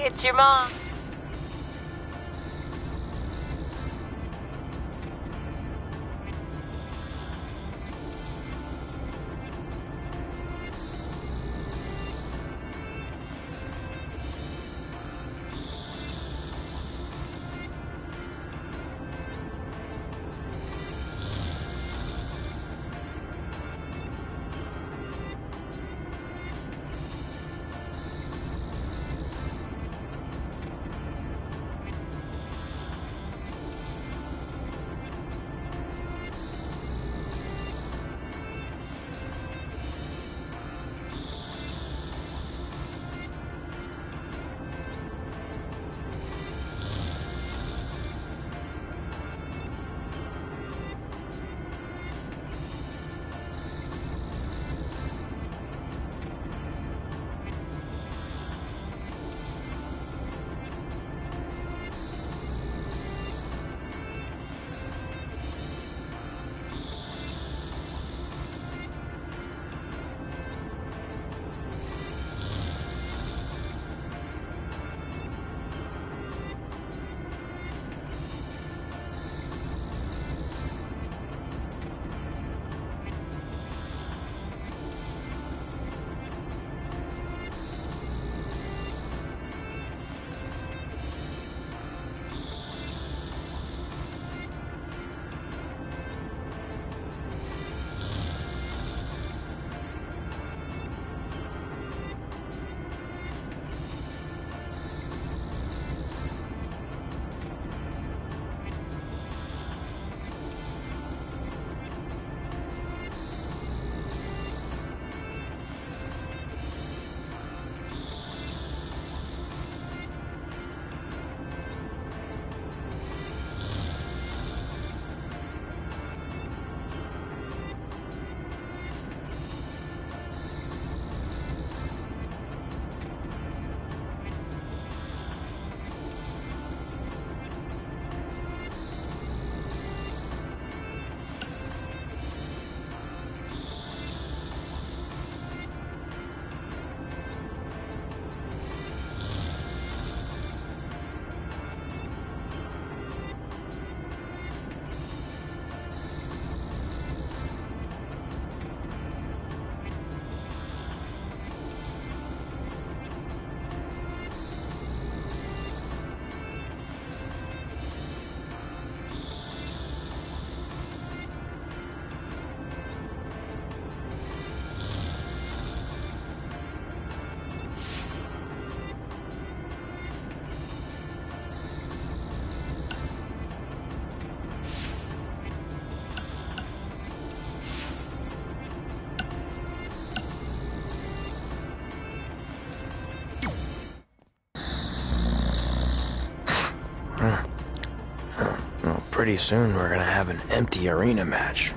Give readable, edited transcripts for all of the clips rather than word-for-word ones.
it's your mom. Well, pretty soon we're gonna have an empty arena match.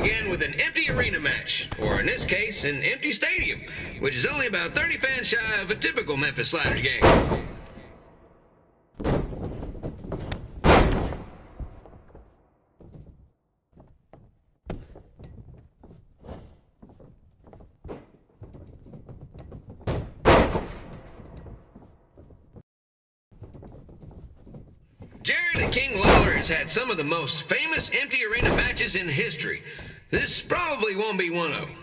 again with an empty arena match, or in this case, an empty stadium, which is only about 30 fans shy of a typical Memphis Sliders game. Jared and King Lawler has had some of the most famous empty arena matches in history. This probably won't be one of them.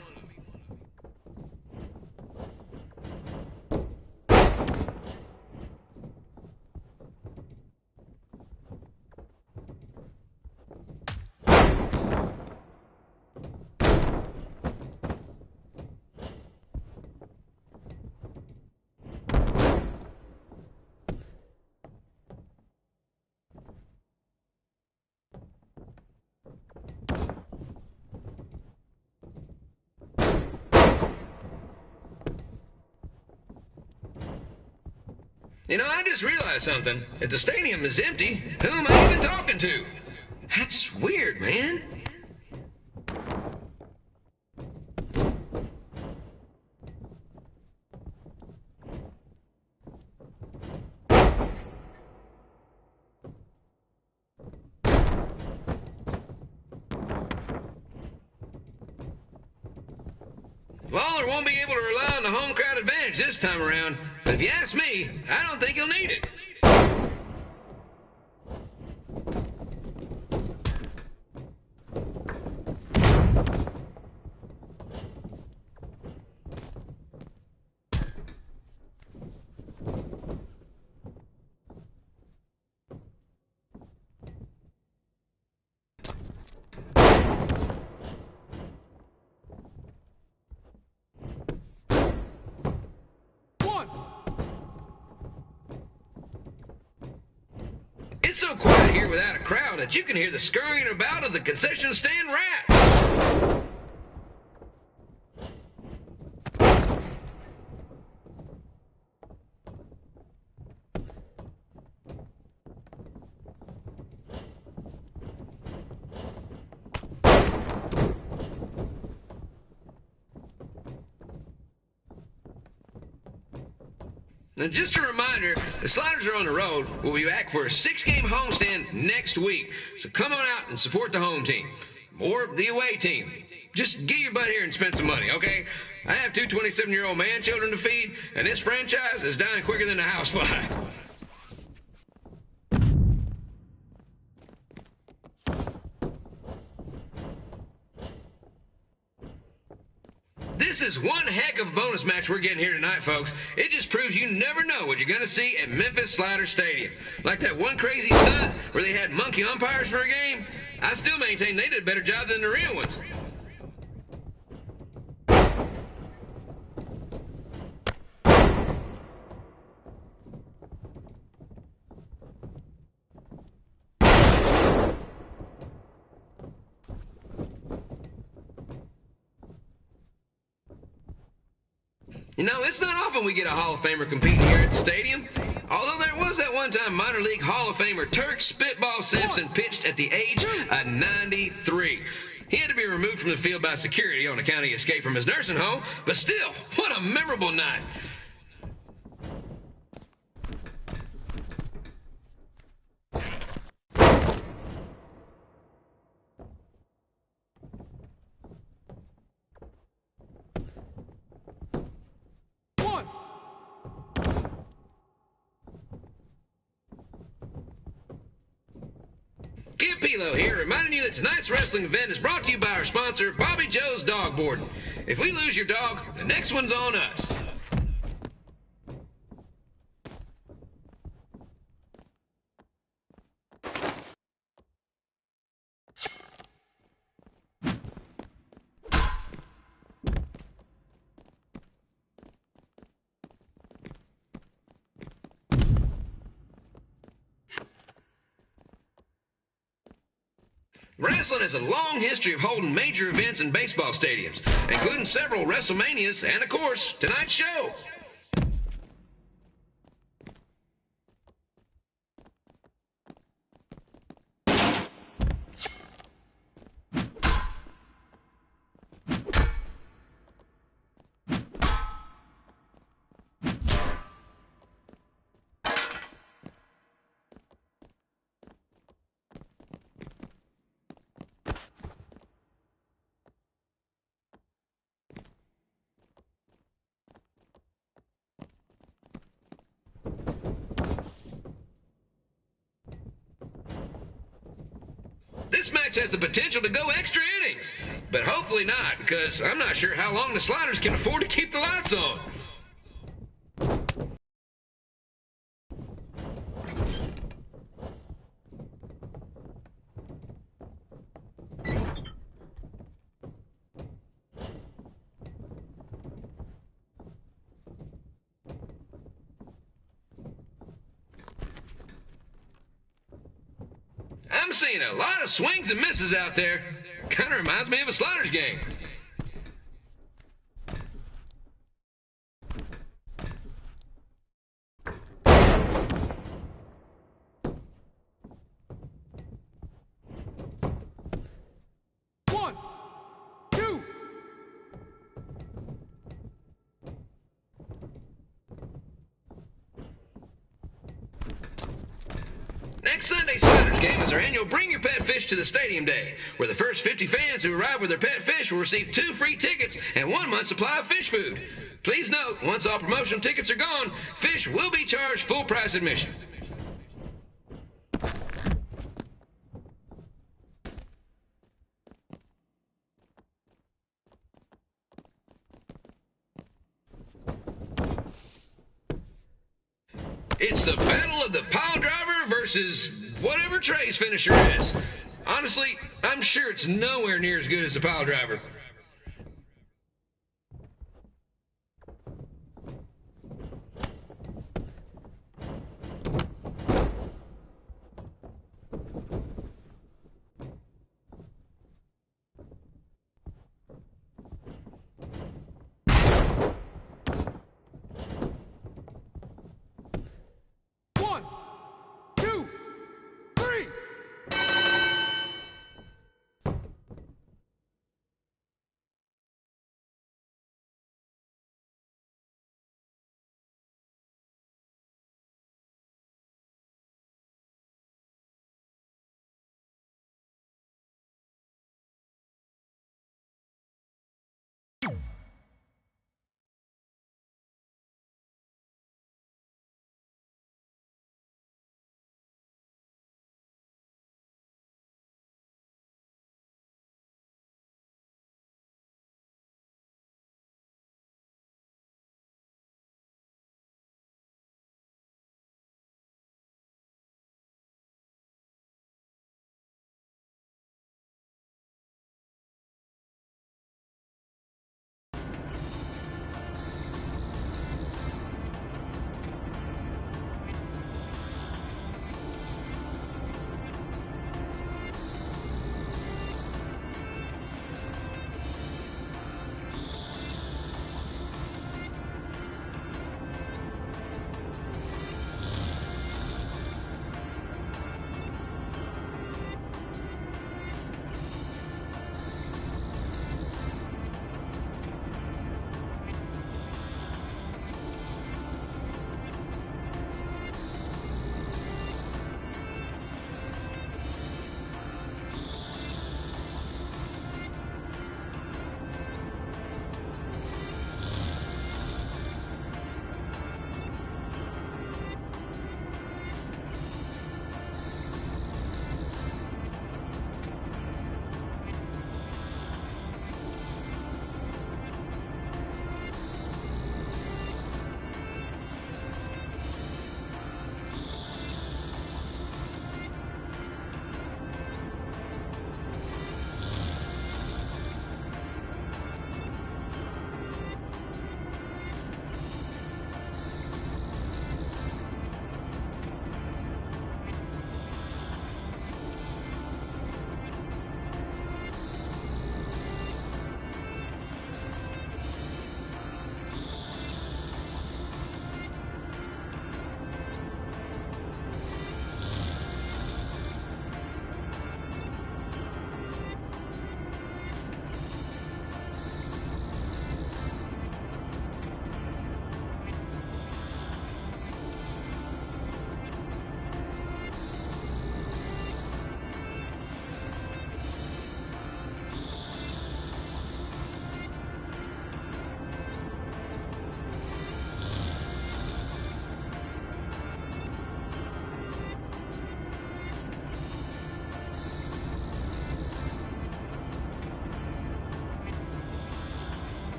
You know, I just realized something. If the stadium is empty, who am I even talking to? That's weird, man. Lawler won't be able to rely on the home crowd advantage this time around, but if you ask me, I don't think he'll need it. It's so quiet here without a crowd that you can hear the scurrying about of the concession stand rats. Now, just a reminder, the Sliders are on the road. We'll be back for a 6-game homestand next week. So come on out and support the home team. Or the away team. Just get your butt here and spend some money, okay? I have 2 27-year-old man-children to feed, and this franchise is dying quicker than a housefly. This is one heck of a bonus match we're getting here tonight, folks. It just proves you never know what you're going to see at Memphis Sliders Stadium. Like that one crazy stunt where they had monkey umpires for a game, I still maintain they did a better job than the real ones. You know, it's not often we get a Hall of Famer competing here at the stadium. Although there was that one time minor league Hall of Famer Turk Spitball Simpson pitched at the age of 93. He had to be removed from the field by security on account he escaped from his nursing home, but still, what a memorable night. Kid Pilo here, reminding you that tonight's wrestling event is brought to you by our sponsor, Bobby Joe's Dog Boarding. If we lose your dog, the next one's on us. Wrestling has a long history of holding major events in baseball stadiums, including several WrestleManias and, of course, tonight's show. This match has the potential to go extra innings, but hopefully not, because I'm not sure how long the Sliders can afford to keep the lights on. I'm seeing a lot of swings and misses out there. Kind of reminds me of a Sliders game. Next Sunday's Sliders game is our annual Bring Your Pet Fish to the Stadium Day, where the first 50 fans who arrive with their pet fish will receive 2 free tickets and 1 month's supply of fish food. Please note, once all promotional tickets are gone, fish will be charged full price admission. It's the battle of the pile driver versus whatever Trey's finisher is. Honestly, I'm sure it's nowhere near as good as the pile driver.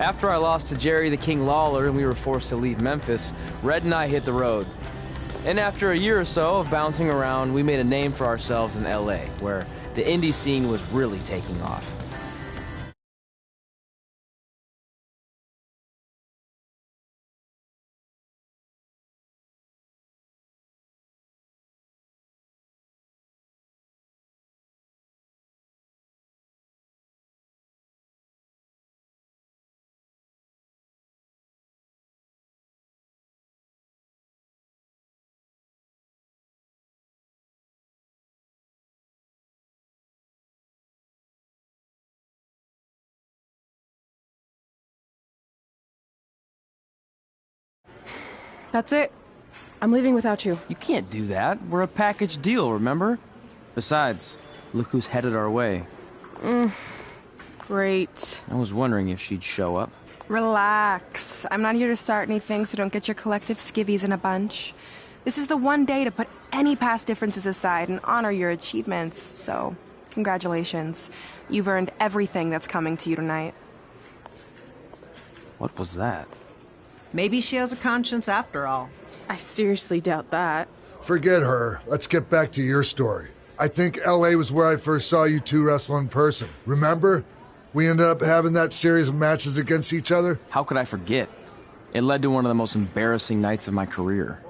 After I lost to Jerry the King Lawler and we were forced to leave Memphis, Red and I hit the road. And after a year or so of bouncing around, we made a name for ourselves in LA, where the indie scene was really taking off. That's it. I'm leaving without you. You can't do that. We're a package deal, remember? Besides, look who's headed our way. Great. I was wondering if she'd show up. Relax. I'm not here to start anything, so don't get your collective skivvies in a bunch. This is the one day to put any past differences aside and honor your achievements, so congratulations. You've earned everything that's coming to you tonight. What was that? Maybe she has a conscience after all. I seriously doubt that. Forget her. Let's get back to your story. I think L.A. was where I first saw you two wrestle in person. Remember? We ended up having that series of matches against each other. How could I forget? It led to one of the most embarrassing nights of my career.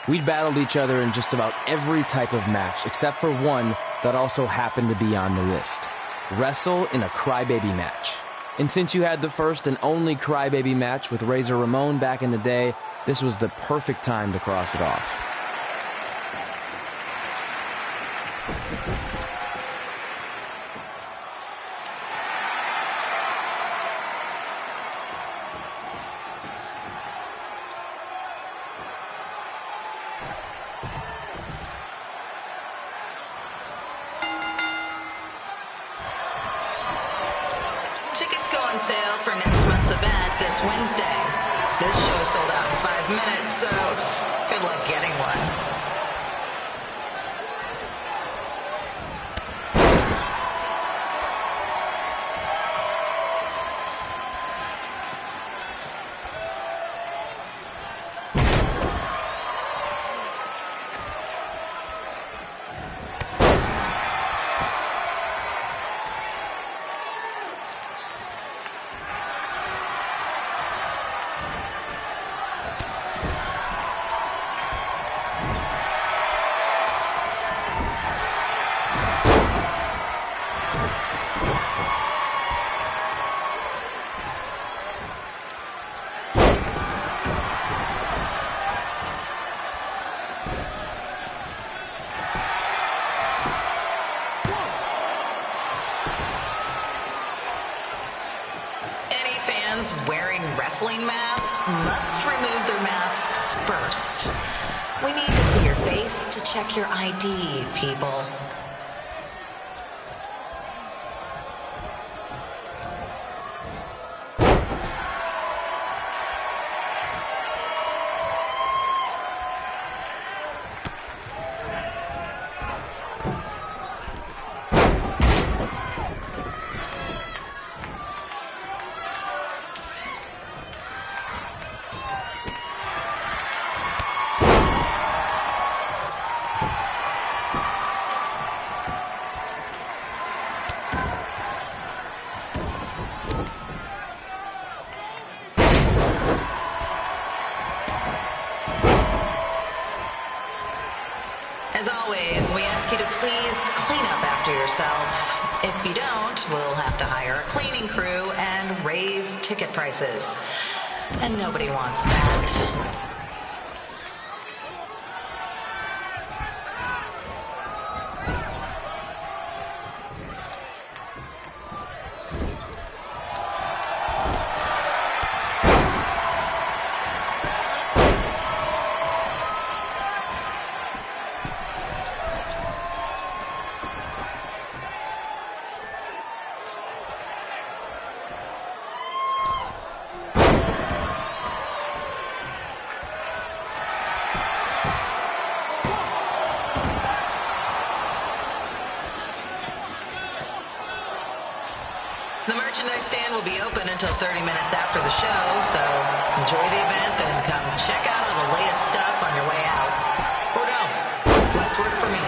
We'd battled each other in just about every type of match, except for one that also happened to be on the list. Wrestle in a crybaby match. And since you had the first and only crybaby match with Razor Ramon back in the day, this was the perfect time to cross it off. Tickets go on sale for next month's event this Wednesday. This show sold out in 5 minutes, so good luck getting one. Wearing wrestling masks must remove their masks first. We need to see your face to check your ID, people. As always, we ask you to please clean up after yourself. If you don't, we'll have to hire a cleaning crew and raise ticket prices. And nobody wants that. The merchandise stand will be open until 30 minutes after the show, so enjoy the event and come check out all the latest stuff on your way out. Or don't. Less work for me.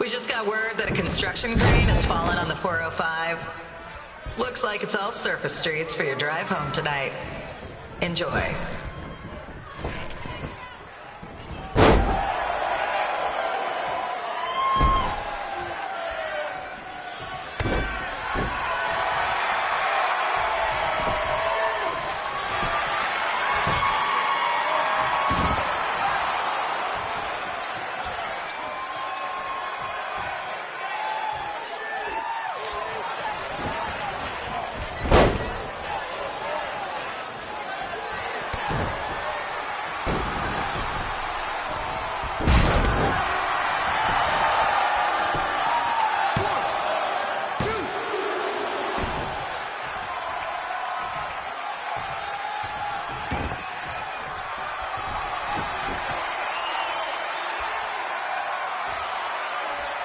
We just got word that a construction crane has fallen on the 405. Looks like it's all surface streets for your drive home tonight. Enjoy.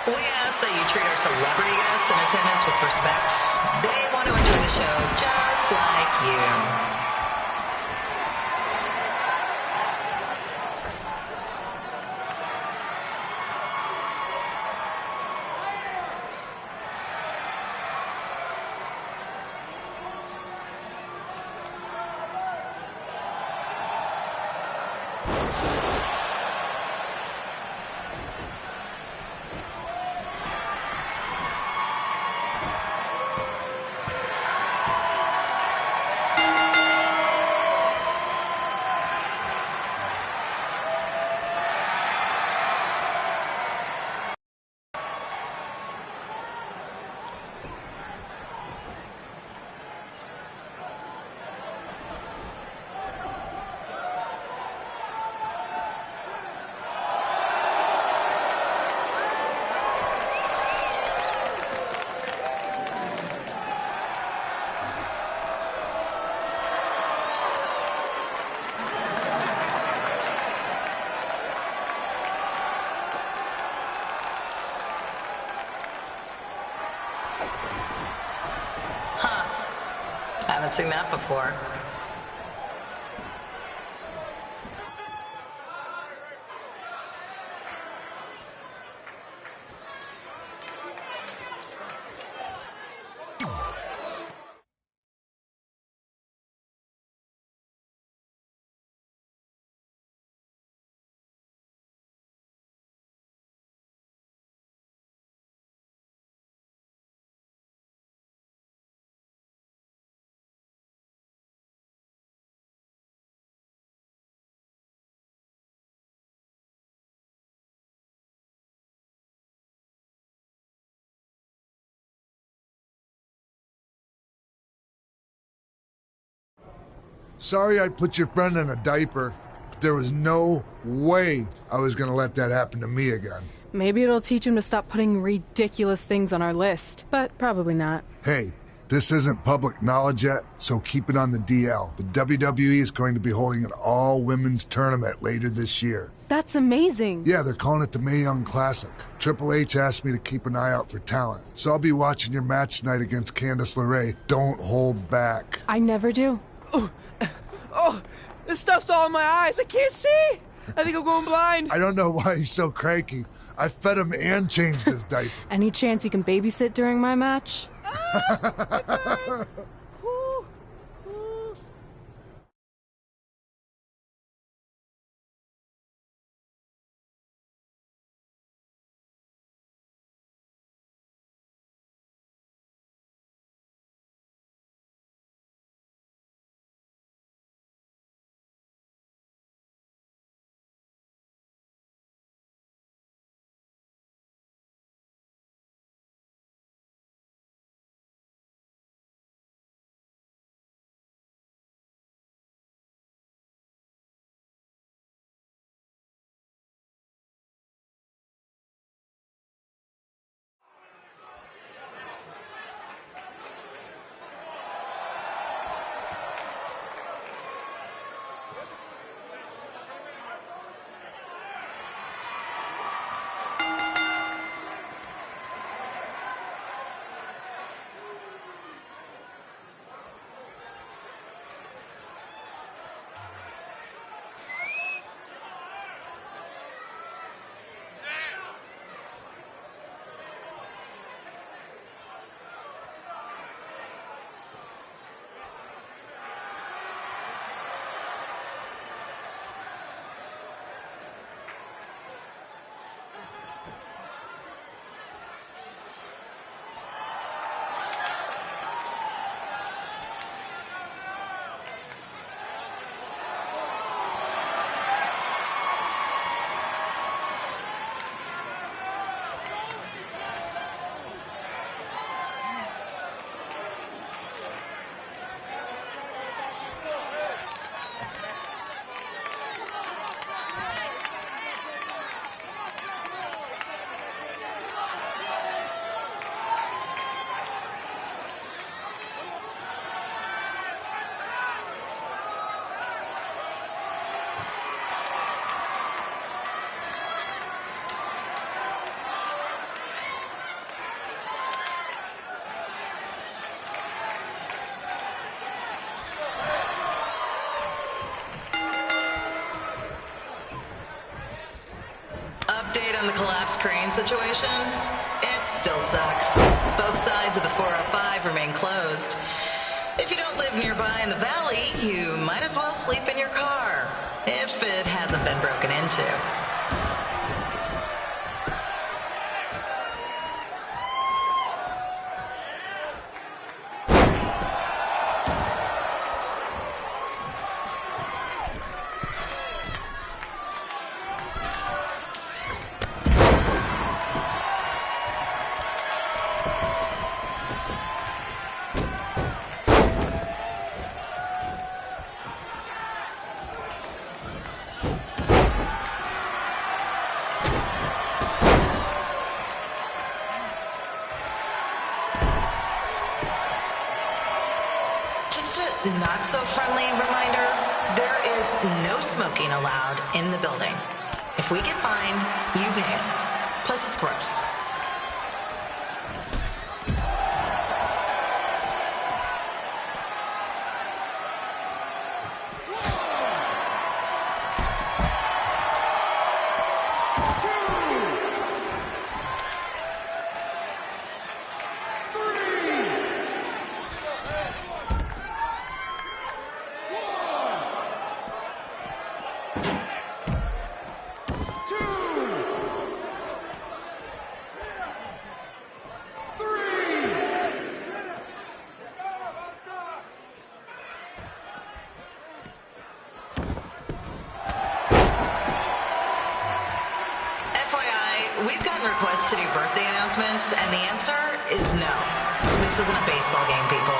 We ask that you treat our celebrity guests in attendance with respect. They want to enjoy the show just like you. Haven't seen that before. Sorry I put your friend in a diaper, but there was no way I was gonna let that happen to me again. Maybe it'll teach him to stop putting ridiculous things on our list, but probably not. Hey, this isn't public knowledge yet, so keep it on the DL. But WWE is going to be holding an all-women's tournament later this year. That's amazing. Yeah, they're calling it the Mae Young Classic. Triple H asked me to keep an eye out for talent, so I'll be watching your match tonight against Candice LeRae. Don't hold back. I never do. Oh, this stuff's all in my eyes. I can't see. I think I'm going blind. I don't know why he's so cranky. I fed him and changed his diaper. Any chance you can babysit during my match? on the collapsed crane situation? It still sucks. Both sides of the 405 remain closed. If you don't live nearby in the valley, you might as well sleep in your car, if it hasn't been broken into. Not so friendly reminder, there is no smoking allowed in the building. If we get fined, you pay it. Plus it's gross. We've gotten requests to do birthday announcements, and the answer is no. This isn't a baseball game, people.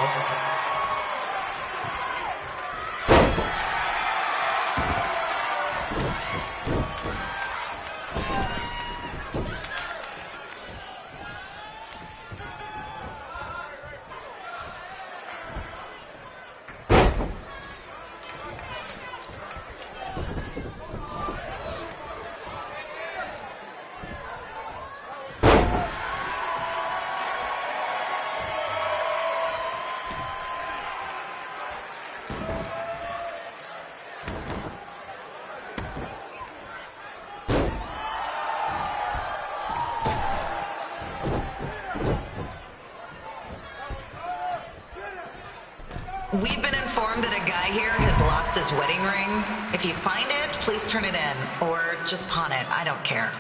We've been informed that a guy here has lost his wedding ring. If you find it, please turn it in, or just pawn it. I don't care.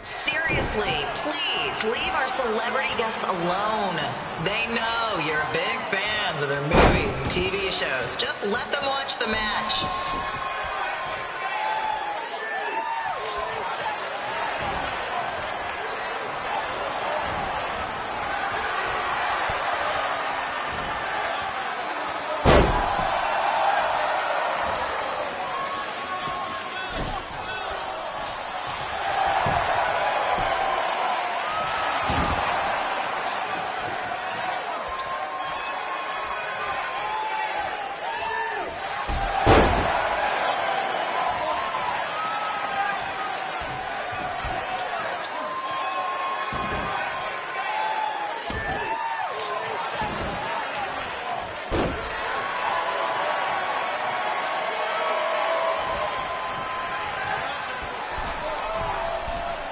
Seriously, please leave our celebrity guests alone. They know you're big fans of their movies and TV shows. Just let them watch the match.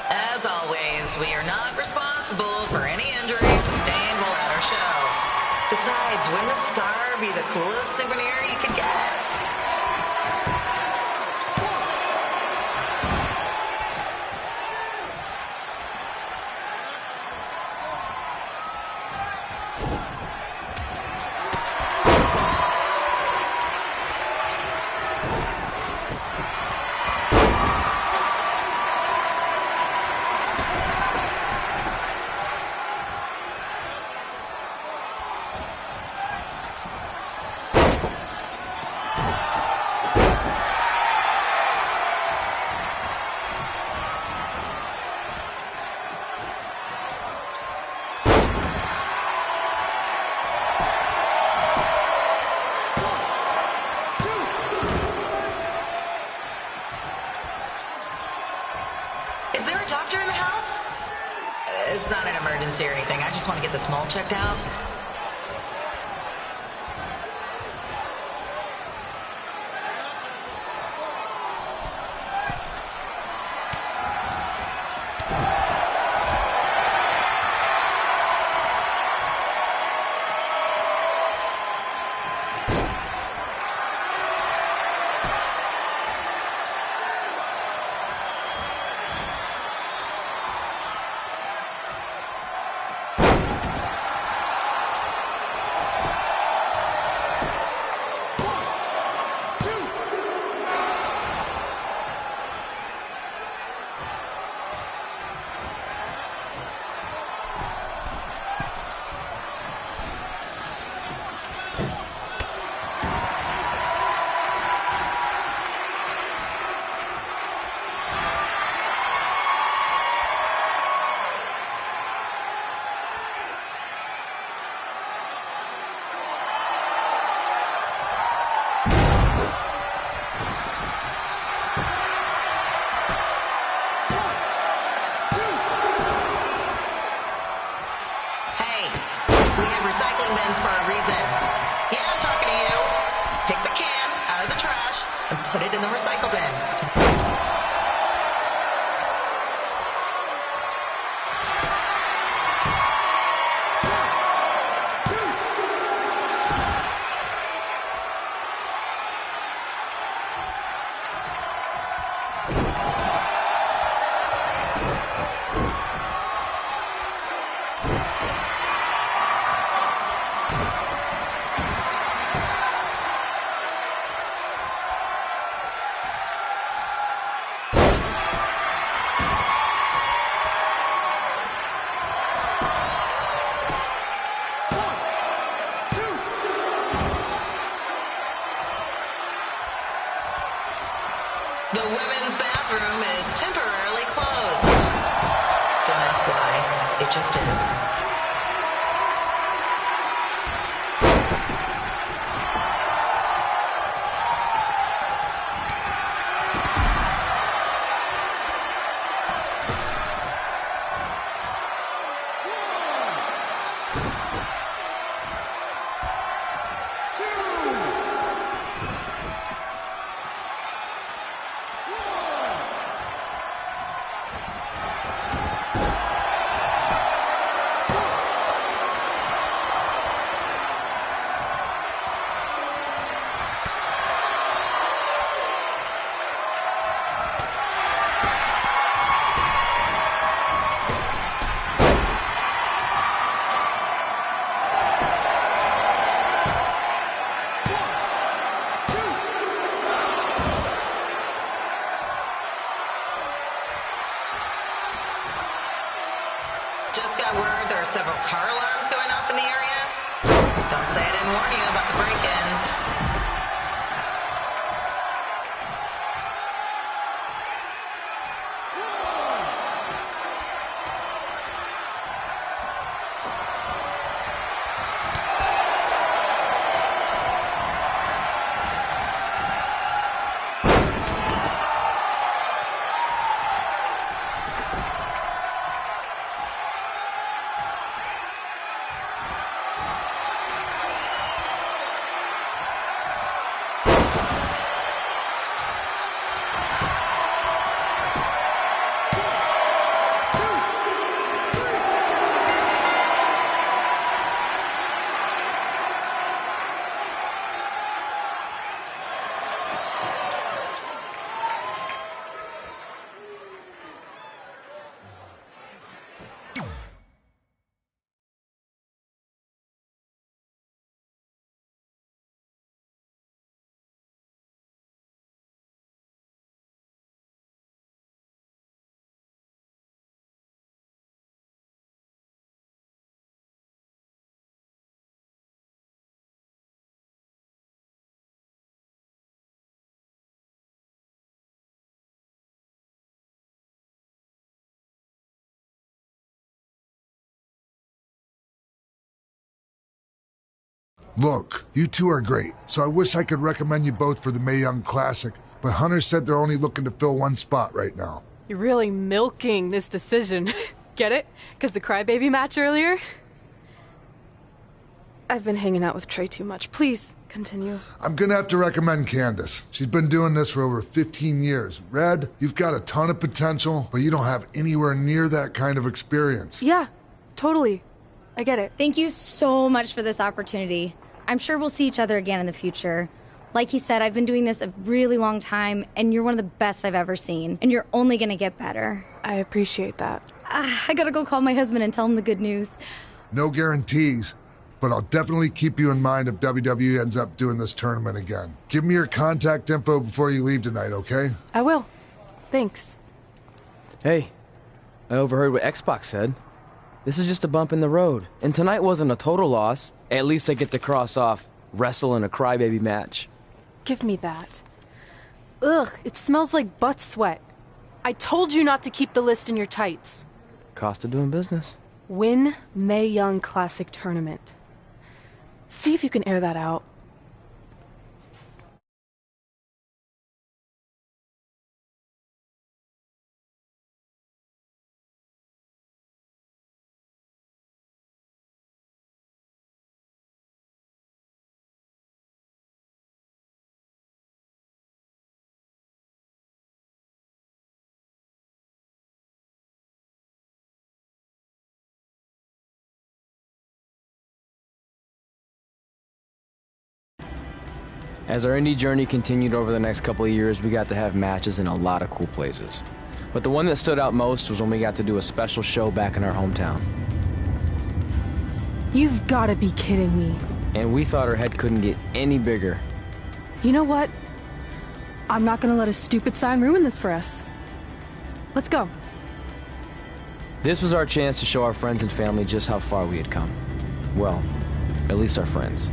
As always, we are not responsible for any injuries sustained while at our show. Besides, wouldn't a scar be the coolest souvenir you could get? It's not an emergency or anything. I just want to get this mole checked out. Bins for a reason. Yeah, I'm talking to you. Pick the can out of the trash and put it in the recycle bin. The women's bathroom is temporarily closed. Don't ask why. It just is. Just got word there are several car alarms going off in the area. Don't say I didn't warn you about the break-ins. Look, you two are great, so I wish I could recommend you both for the Mae Young Classic, but Hunter said they're only looking to fill one spot right now. You're really milking this decision. Get it? Because the crybaby match earlier? I've been hanging out with Trey too much. Please, continue. I'm gonna have to recommend Candace. She's been doing this for over 15 years. Red, you've got a ton of potential, but you don't have anywhere near that kind of experience. Yeah, totally. I get it. Thank you so much for this opportunity. I'm sure we'll see each other again in the future. Like he said, I've been doing this a really long time, and you're one of the best I've ever seen. And you're only gonna get better. I appreciate that. I gotta go call my husband and tell him the good news. No guarantees, but I'll definitely keep you in mind if WWE ends up doing this tournament again. Give me your contact info before you leave tonight, okay? I will. Thanks. Hey, I overheard what Xbox said. This is just a bump in the road. And tonight wasn't a total loss. At least I get to cross off wrestle in a crybaby match. Give me that. Ugh, it smells like butt sweat. I told you not to keep the list in your tights. Cost of doing business. Win Mae Young Classic Tournament. See if you can air that out. As our indie journey continued over the next couple of years, we got to have matches in a lot of cool places. But the one that stood out most was when we got to do a special show back in our hometown. You've got to be kidding me. And we thought our head couldn't get any bigger. You know what? I'm not going to let a stupid sign ruin this for us. Let's go. This was our chance to show our friends and family just how far we had come. Well, at least our friends.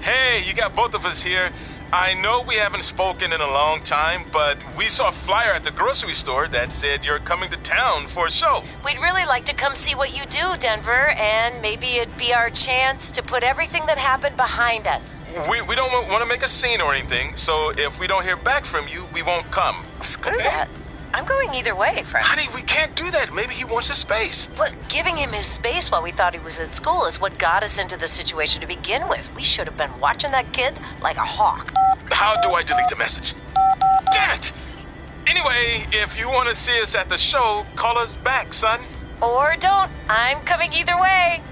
Hey, you got both of us here. I know we haven't spoken in a long time, but we saw a flyer at the grocery store that said you're coming to town for a show. We'd really like to come see what you do, Denver, and maybe it'd be our chance to put everything that happened behind us. We don't want to make a scene or anything, so if we don't hear back from you, we won't come. Screw that. I'm going either way, Frank. Honey, we can't do that. Maybe he wants his space. But giving him his space while we thought he was at school is what got us into the situation to begin with. We should have been watching that kid like a hawk. How do I delete the message? Damn it! Anyway, if you want to see us at the show, call us back, son. Or don't. I'm coming either way.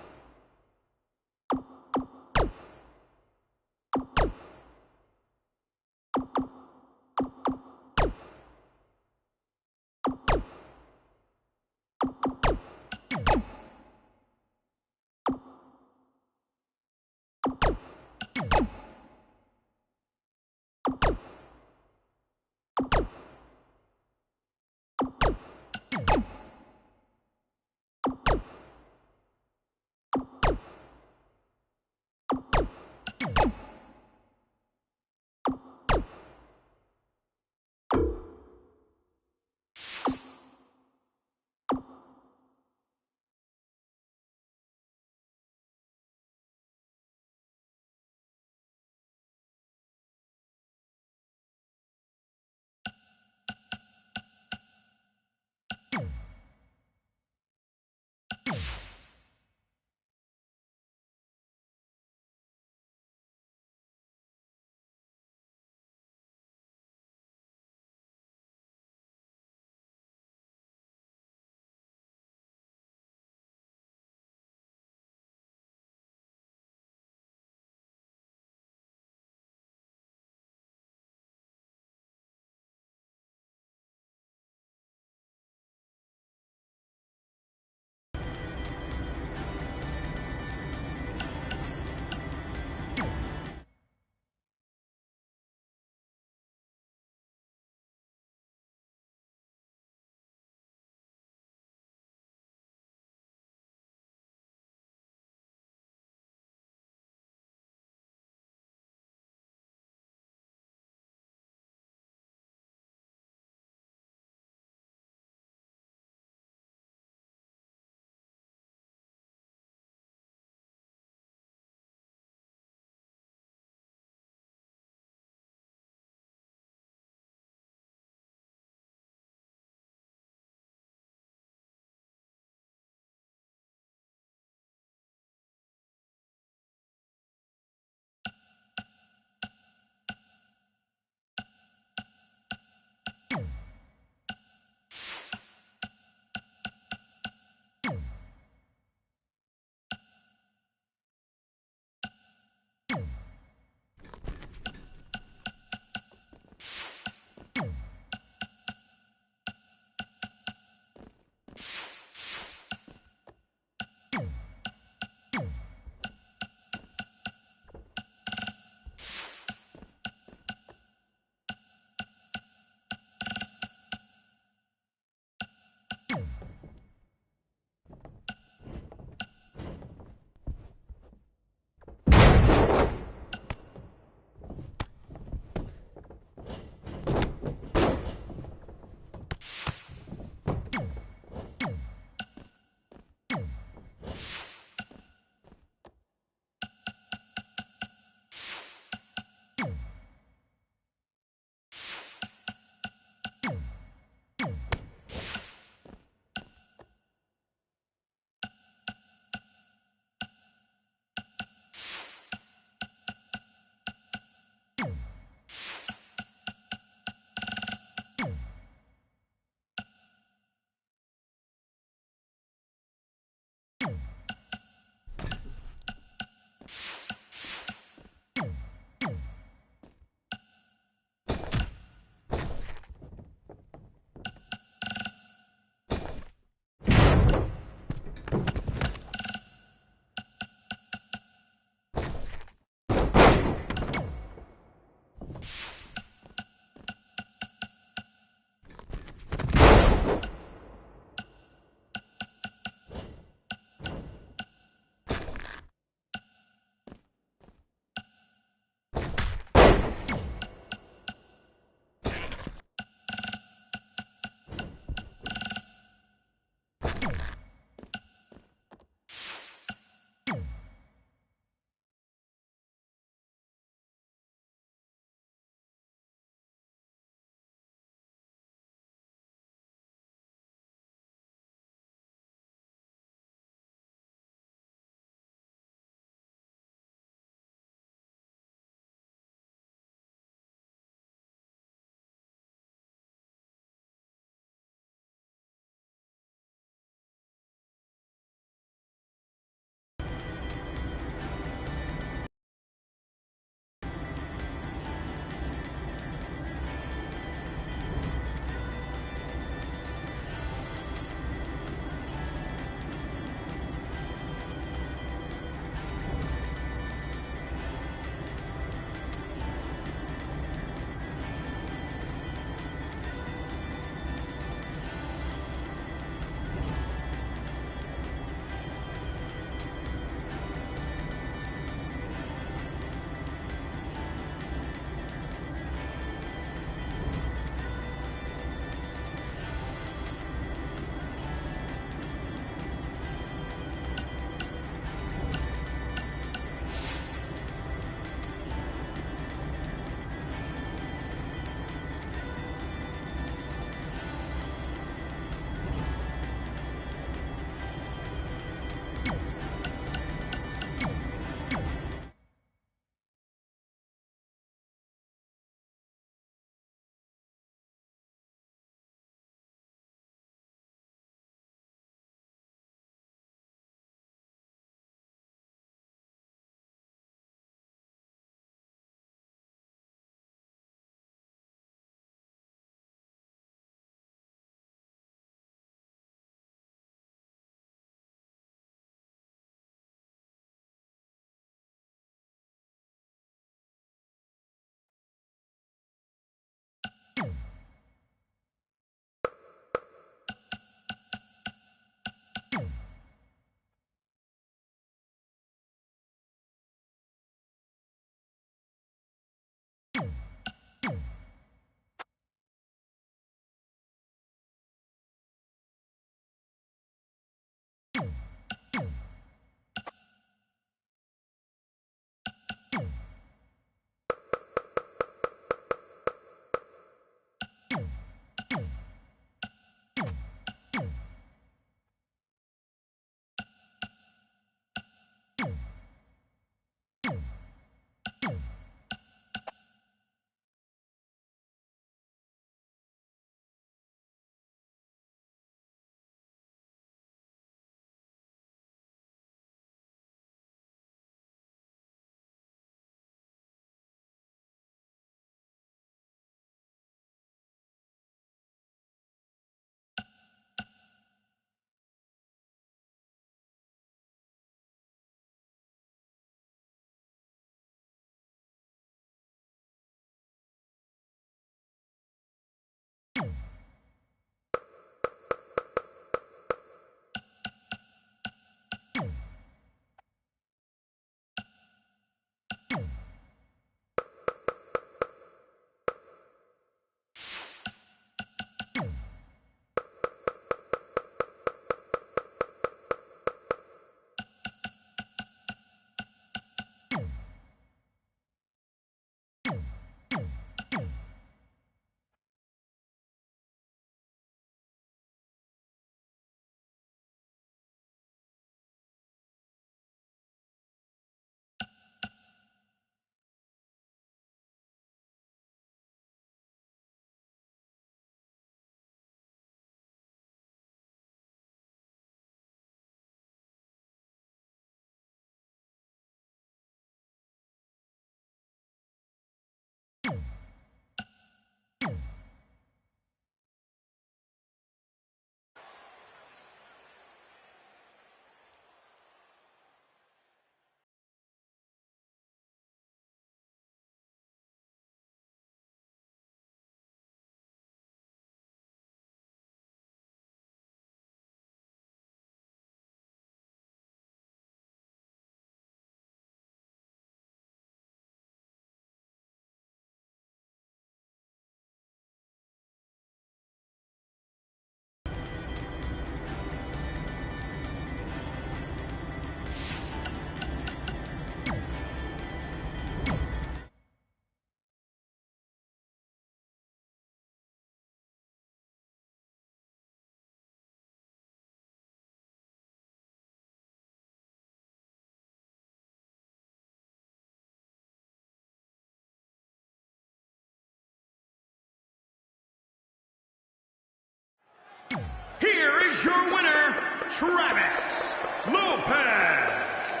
Here is your winner, Travis Lopez.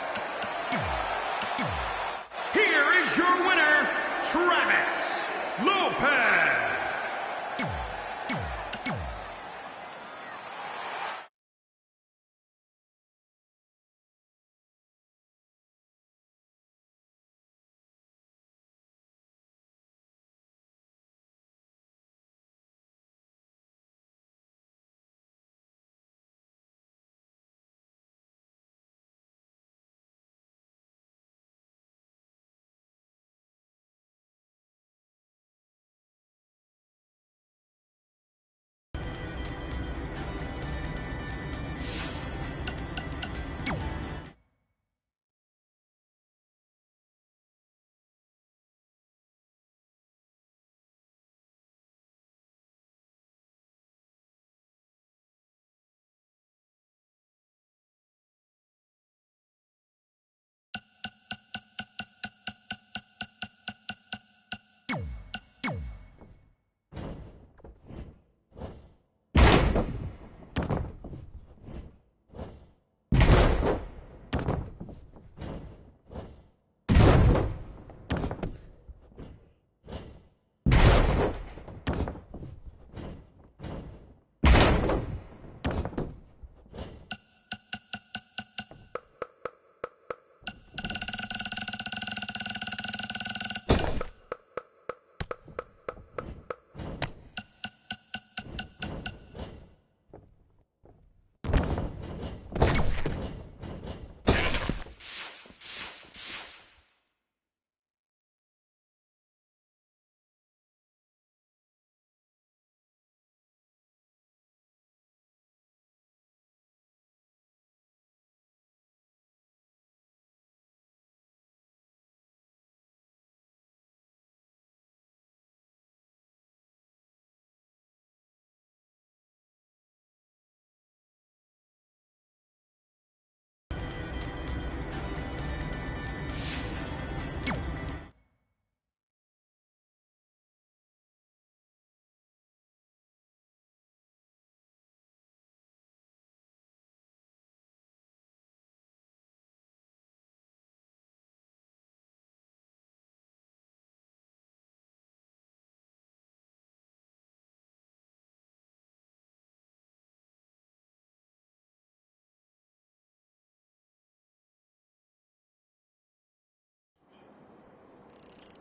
Here is your winner, Travis Lopez.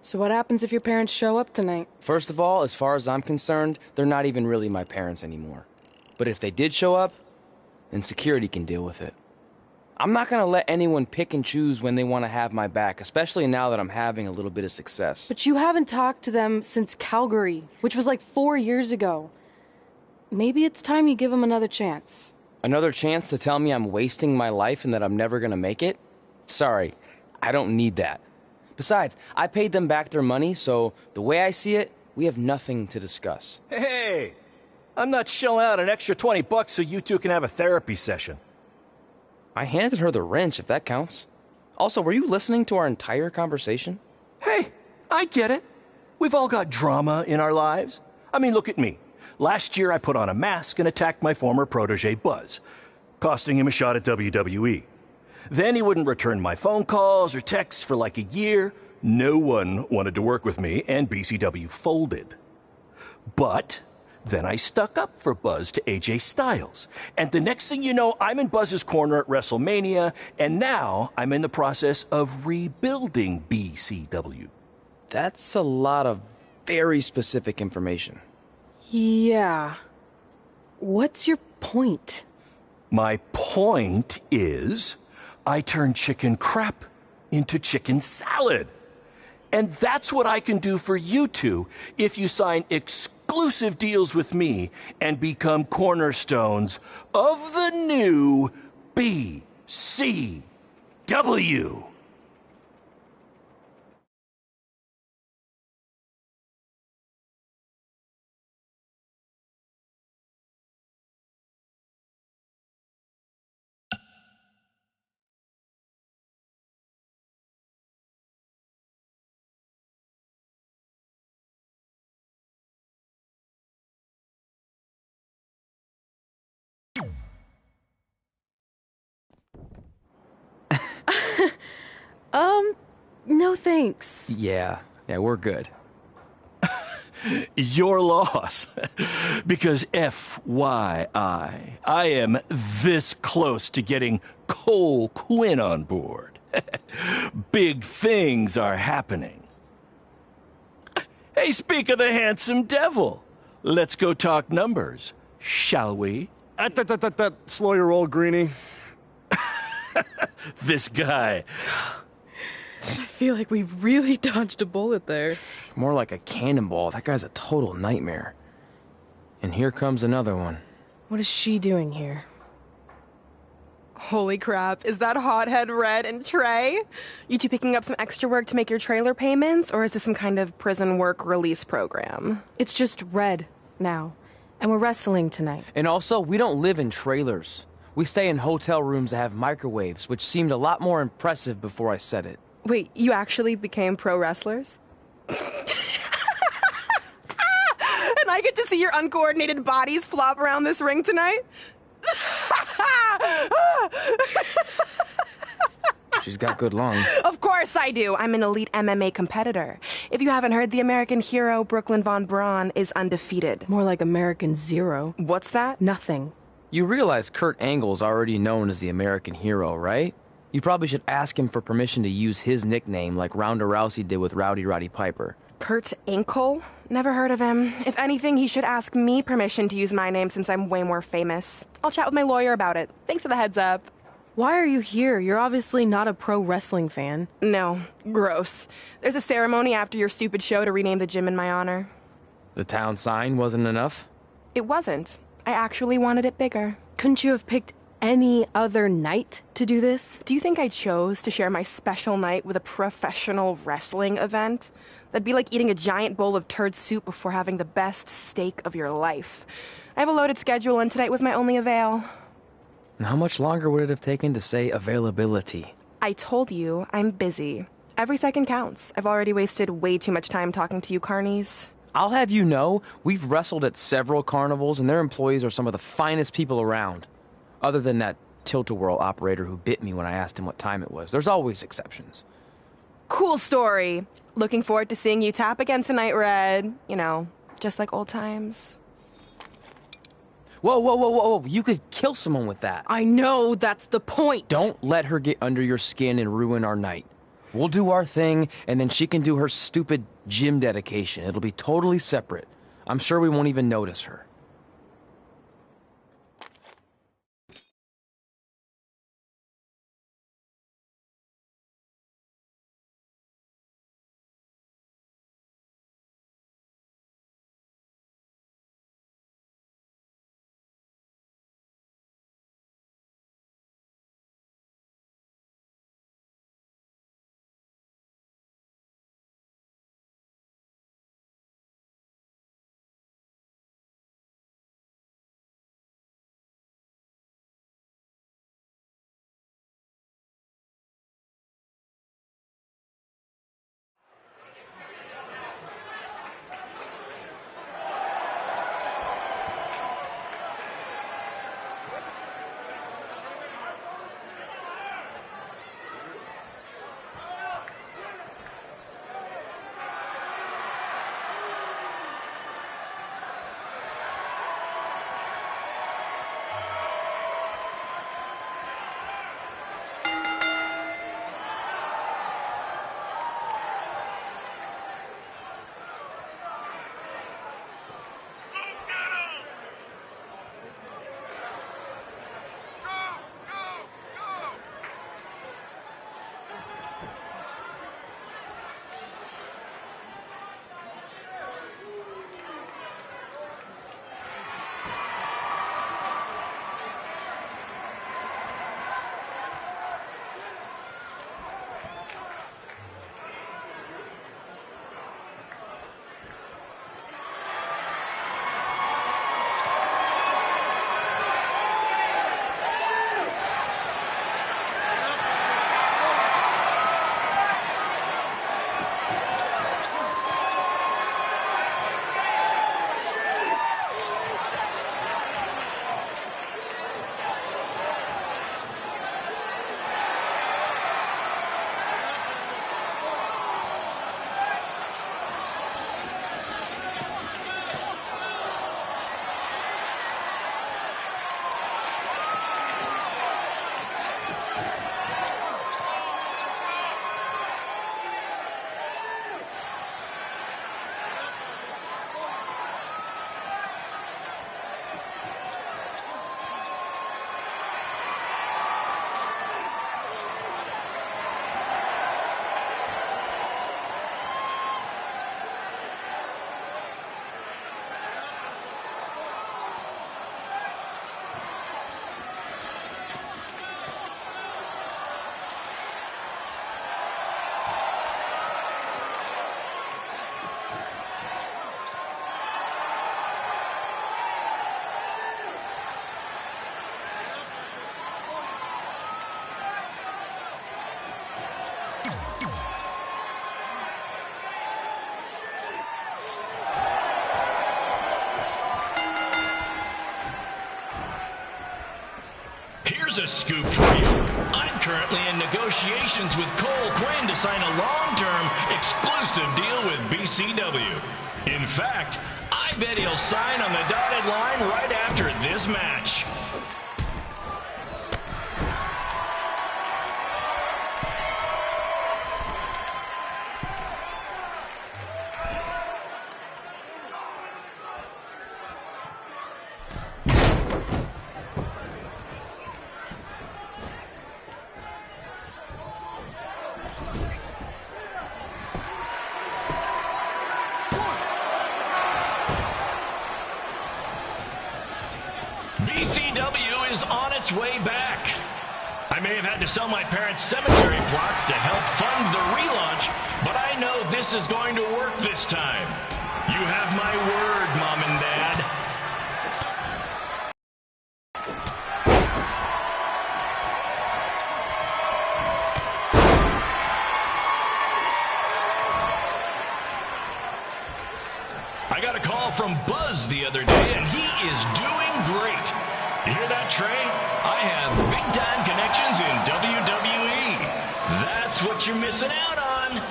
So what happens if your parents show up tonight? First of all, as far as I'm concerned, they're not even really my parents anymore. But if they did show up, then security can deal with it. I'm not gonna let anyone pick and choose when they want to have my back, especially now that I'm having a little bit of success. But you haven't talked to them since Calgary, which was like 4 years ago. Maybe it's time you give them another chance. Another chance to tell me I'm wasting my life and that I'm never gonna make it? Sorry, I don't need that. Besides, I paid them back their money, so the way I see it, we have nothing to discuss. Hey! I'm not shelling out an extra $20 so you two can have a therapy session. I handed her the wrench, if that counts. Also, were you listening to our entire conversation? Hey, I get it. We've all got drama in our lives. I mean, look at me. Last year I put on a mask and attacked my former protege Buzz, costing him a shot at WWE. Then he wouldn't return my phone calls or texts for like a year. No one wanted to work with me, and BCW folded. But then I stuck up for Buzz to AJ Styles. And the next thing you know, I'm in Buzz's corner at WrestleMania, and now I'm in the process of rebuilding BCW. That's a lot of very specific information. Yeah. What's your point? My point is, I turned chicken crap into chicken salad. And that's what I can do for you two if you sign exclusive deals with me and become cornerstones of the new BCW. No thanks. Yeah, we're good. Your loss. Because FYI, I am this close to getting Cole Quinn on board. Big things are happening. Hey, speak of the handsome devil. Let's go talk numbers, shall we? Slow your roll, Greenie. This guy. I feel like we really dodged a bullet there. More like a cannonball. That guy's a total nightmare. And here comes another one. What is she doing here? Holy crap, is that hothead Red and Trey? You two picking up some extra work to make your trailer payments, or is this some kind of prison work release program? It's just Red now, and we're wrestling tonight. And also, we don't live in trailers. We stay in hotel rooms that have microwaves, which seemed a lot more impressive before I said it. Wait, you actually became pro wrestlers? And I get to see your uncoordinated bodies flop around this ring tonight? She's got good lungs. Of course I do. I'm an elite MMA competitor. If you haven't heard, the American hero, Brooklyn Von Braun, is undefeated. More like American Zero. What's that? Nothing. You realize Kurt Angle's already known as the American hero, right? You probably should ask him for permission to use his nickname like Ronda Rousey did with Rowdy Roddy Piper. Kurt Angle? Never heard of him. If anything, he should ask me permission to use my name since I'm way more famous. I'll chat with my lawyer about it. Thanks for the heads up. Why are you here? You're obviously not a pro wrestling fan. No. Gross. There's a ceremony after your stupid show to rename the gym in my honor. The town sign wasn't enough? It wasn't. I actually wanted it bigger. Couldn't you have picked any other night to do this? Do you think I chose to share my special night with a professional wrestling event? That'd be like eating a giant bowl of turd soup before having the best steak of your life. I have a loaded schedule, and tonight was my only avail. And how much longer would it have taken to say availability? I told you, I'm busy. Every second counts. I've already wasted way too much time talking to you carnies. I'll have you know, we've wrestled at several carnivals, and their employees are some of the finest people around. Other than that tilt-a-whirl operator who bit me when I asked him what time it was. There's always exceptions. Cool story. Looking forward to seeing you tap again tonight, Red. You know, just like old times. Whoa. You could kill someone with that. I know, that's the point. Don't let her get under your skin and ruin our night. We'll do our thing, and then she can do her stupid gym dedication. It'll be totally separate. I'm sure we won't even notice her. Here's a scoop for you. I'm currently in negotiations with Cole Quinn to sign a long-term exclusive deal with BCW. In fact, I bet he'll sign on the dotted line right after this match. BCW is on its way back. I may have had to sell my parents' cemetery plots to help fund the relaunch, but I know this is going to work this time. You have my word, Mom and Dad. I got a call from Buzz the other day, and he is doing great. You hear that, Trey? I have big-time connections in WWE. That's what you're missing out on.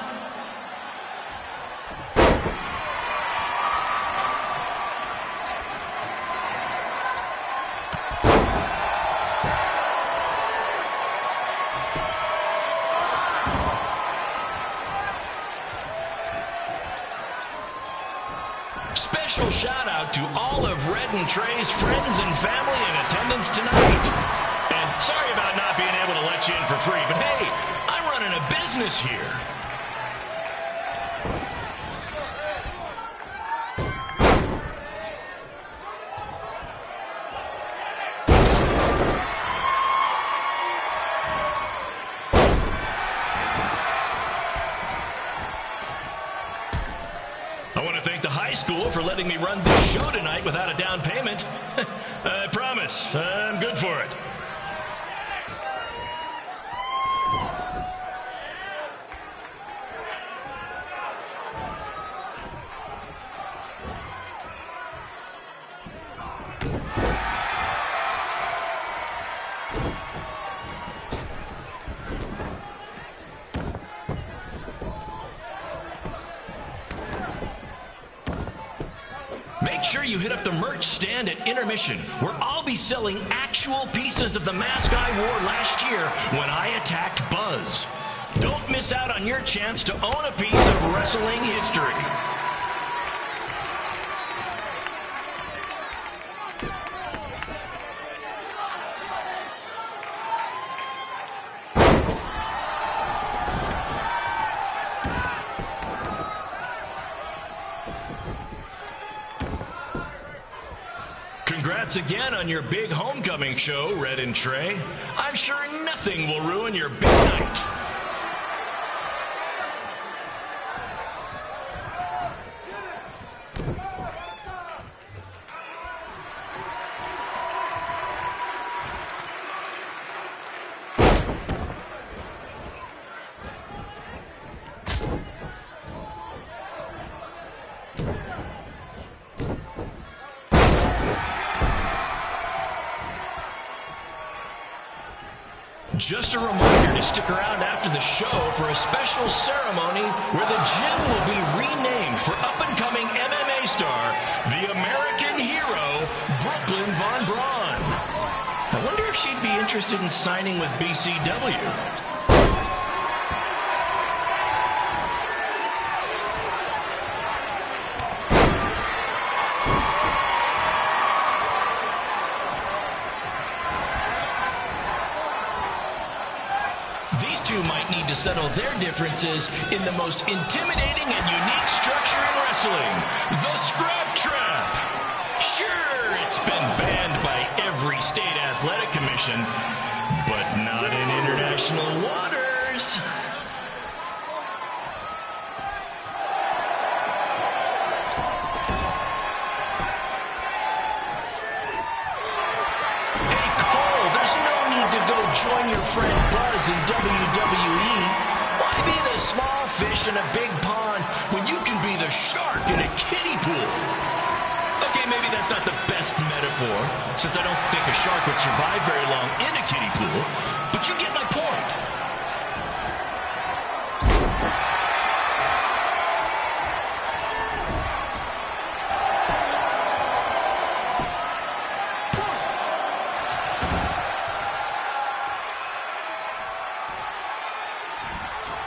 Special shout out to all of Red and Trey's friends and family in attendance tonight. And sorry about not being able to let you in for free, but hey, I'm running a business here. I want to thank the high school for letting me run this show tonight without a down payment. I promise, I'm good for it. Make sure you hit up the merch stand at intermission, where I'll be selling actual pieces of the mask I wore last year when I attacked Buzz. Don't miss out on your chance to own a piece of wrestling history. Congrats again on your big homecoming show, Red and Trey. I'm sure nothing will ruin your big night. Just a reminder to stick around after the show for a special ceremony where the gym will be renamed for up-and-coming MMA star, the American hero, Brooklyn Von Braun. I wonder if she'd be interested in signing with BCW. These two might need to settle their differences in the most intimidating and unique structure in wrestling, the Scrub Trap. Sure, it's been banned by every state athletic commission, but not in international waters. Join your friend Buzz in WWE. Why be the small fish in a big pond when you can be the shark in a kiddie pool? Okay, maybe that's not the best metaphor, since I don't think a shark would survive very long in a kiddie pool, but you get my point.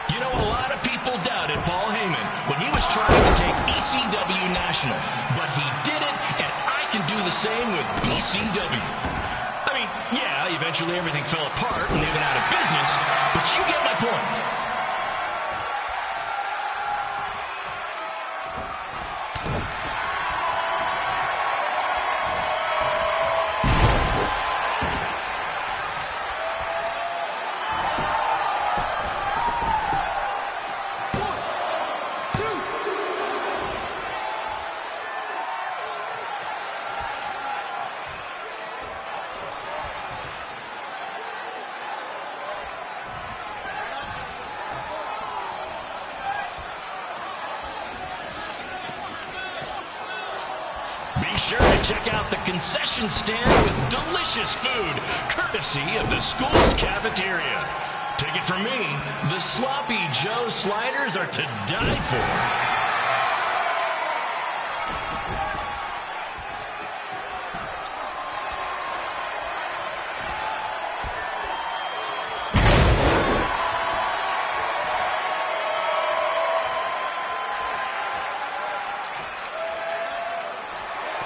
You know, a lot of people doubted Paul Heyman when he was trying to take ECW National, but he did it, and I can do the same with BCW. I mean, yeah, eventually everything fell apart and they went out of business, but you get my point. Be sure to check out the concession stand with delicious food, courtesy of the school's cafeteria. Take it from me, the Sloppy Joe sliders are to die for.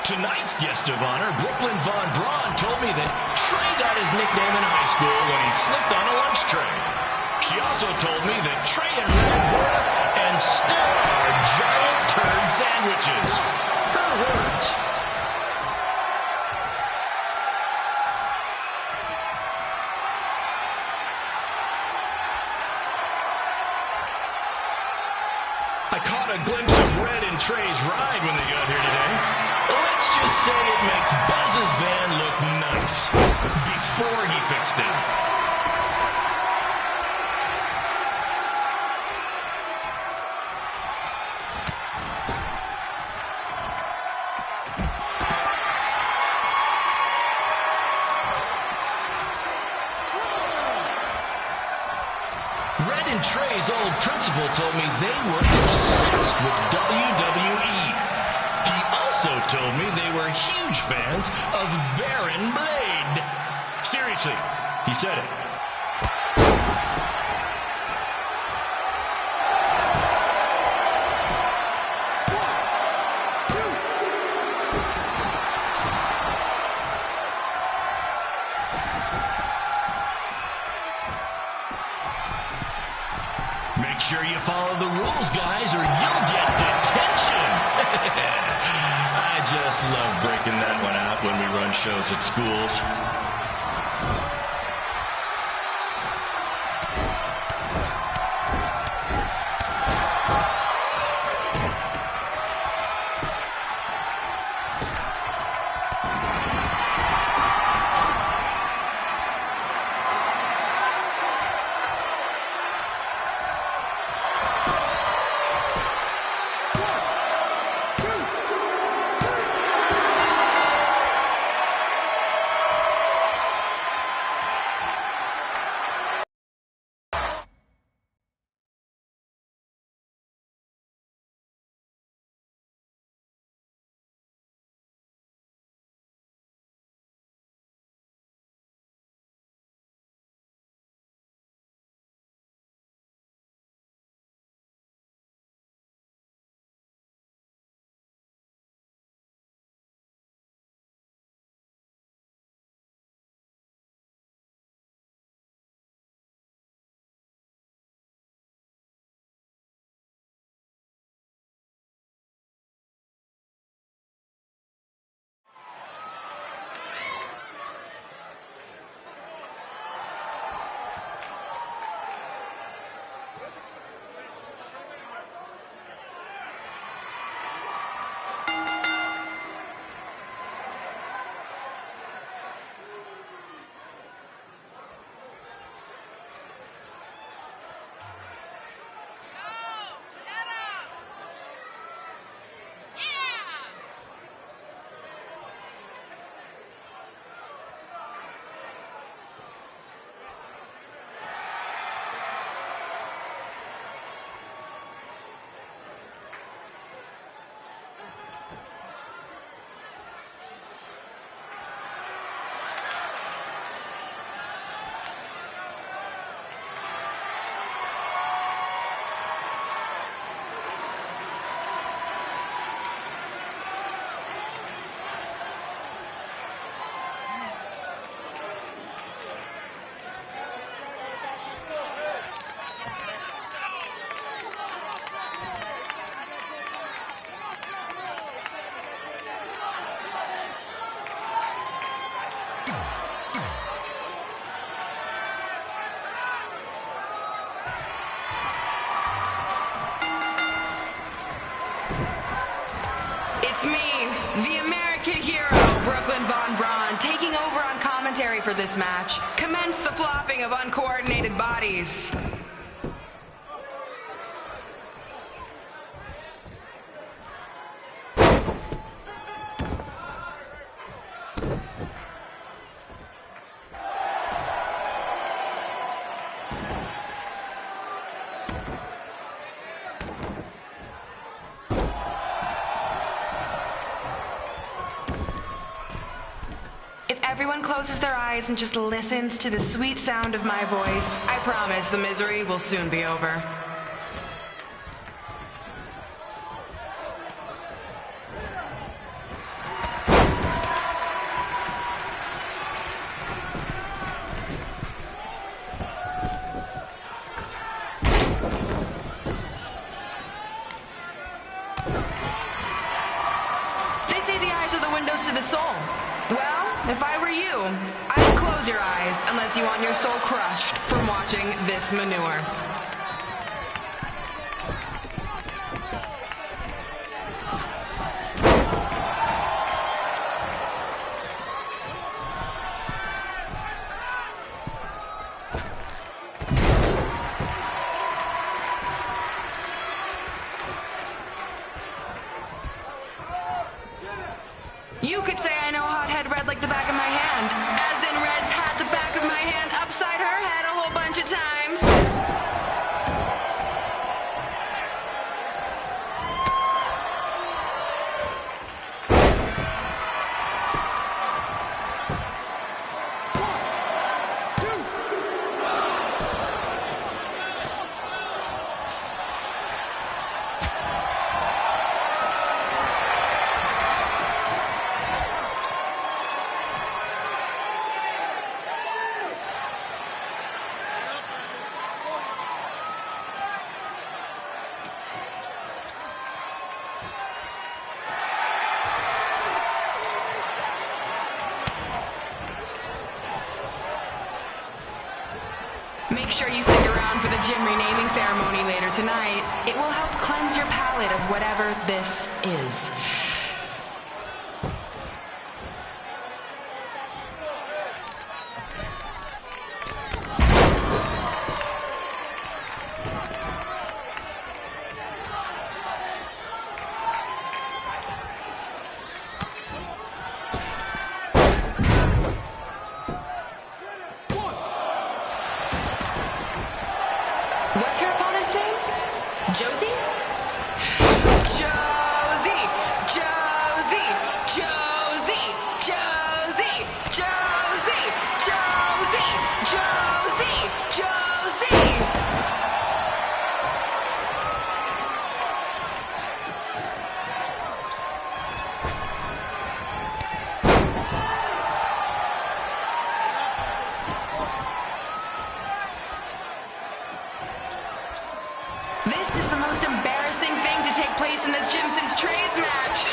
Tonight's guest of honor, Brooklyn Von Braun, told me that Trey got his nickname in high school when he slipped on a lunch tray. She also told me that Trey and Red were, and still are, giant turd sandwiches. Her words. I caught a glimpse of Red and Trey's ride when they got here today. Let's just say it makes Buzz's van look nice before he fixed it. Red and Trey's old principal told me they were obsessed with WWE. He also told me they were huge fans of Baron Blade. Seriously, he said it. Make sure you follow the rules, guys, or you'll get detention. I just love breaking that one out when we run shows at schools. for this match. Commence the flopping of uncoordinated bodies. If everyone closes their eyes and just listens to the sweet sound of my voice, I promise the misery will soon be over. They say the eyes are the windows to the soul. Well, if I were you, I'd close your eyes unless you want your soul crushed from watching this manure. You could say I know hothead red like the back of my hand, as in Red's had the back of my hand upside her head a whole bunch of times. Make sure you stick around for the gym renaming ceremony later tonight. It will help cleanse your palate of whatever this is. What's her opponent's name? Josie? Josie! Josie! Josie! Josie! Josie! Josie! Josie! Josie! This is the most embarrassing thing to take place in this gym since Trey's match.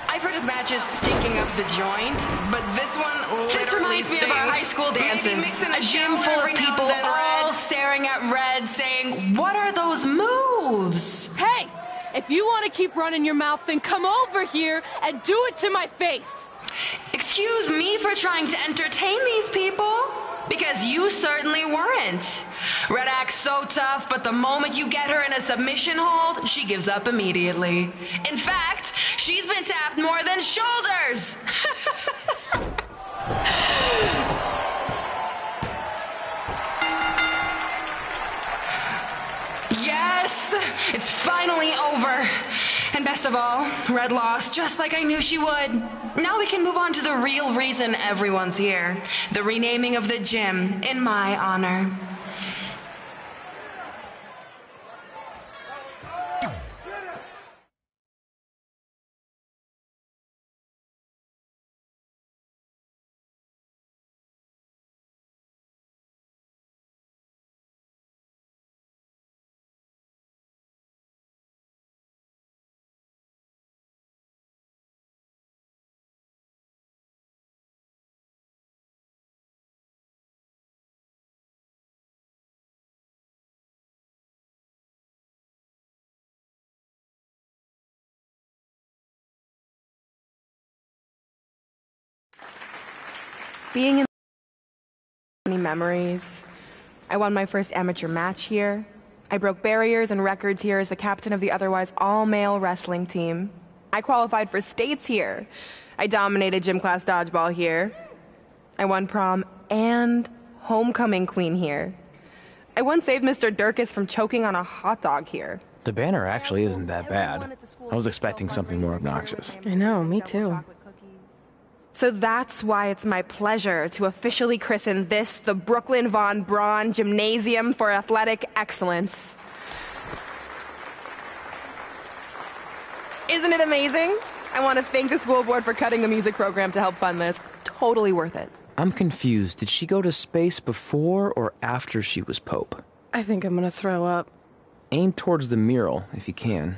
I've heard of matches stinking up the joint, but this one literally reminds me of our high school dances. A gym full of people all staring at Red saying, "What are those moves?" Hey, if you want to keep running your mouth, then come over here and do it to my face. Excuse me for trying to entertain these people? Because you certainly weren't. Red acts so tough, but the moment you get her in a submission hold, she gives up immediately. In fact, she's been tapped more than shoulders. Yes, it's finally over. And best of all, Red lost just like I knew she would. Now we can move on to the real reason everyone's here. The renaming of the gym in my honor. Being in many memories. I won my first amateur match here. I broke barriers and records here as the captain of the otherwise all-male wrestling team. I qualified for states here. I dominated gym class dodgeball here. I won prom and homecoming queen here. I once saved Mr. Durkis from choking on a hot dog here. The banner actually isn't that bad. I was expecting something more obnoxious. I know, me too. So that's why it's my pleasure to officially christen this the Brooklyn Von Braun Gymnasium for Athletic Excellence. Isn't it amazing? I want to thank the school board for cutting the music program to help fund this. Totally worth it. I'm confused. Did she go to space before or after she was Pope? I think I'm gonna throw up. Aim towards the mural, if you can.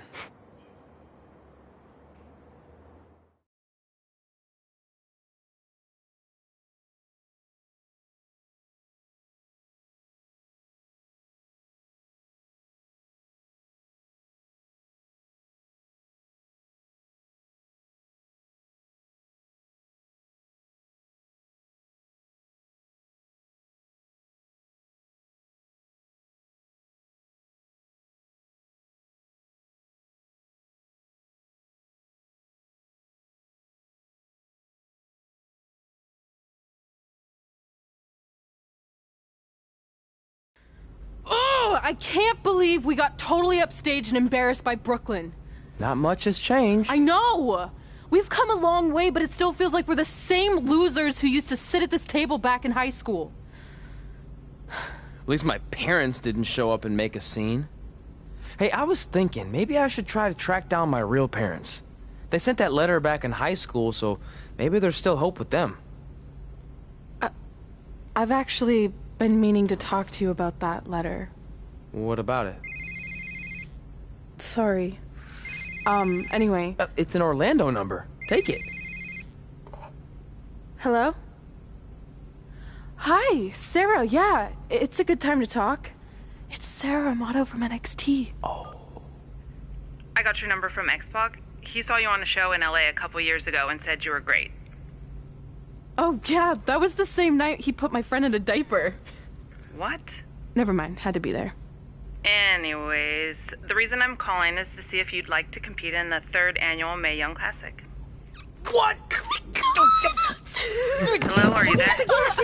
Oh, I can't believe we got totally upstaged and embarrassed by Brooklyn. Not much has changed. I know! We've come a long way, but it still feels like we're the same losers who used to sit at this table back in high school. At least my parents didn't show up and make a scene. Hey, I was thinking, maybe I should try to track down my real parents. They sent that letter back in high school, so maybe there's still hope with them. I've actually been meaning to talk to you about that letter. What about it? Sorry. Anyway. It's an Orlando number. Take it. Hello? Hi, Sarah, yeah. It's a good time to talk. It's Sarah Amato from NXT. Oh. I got your number from X-Pac. He saw you on a show in LA a couple years ago and said you were great. Oh, yeah, that was the same night he put my friend in a diaper. What? Never mind, had to be there. Anyways, the reason I'm calling is to see if you'd like to compete in the 3rd annual Mae Young Classic. What? Hello, are you there?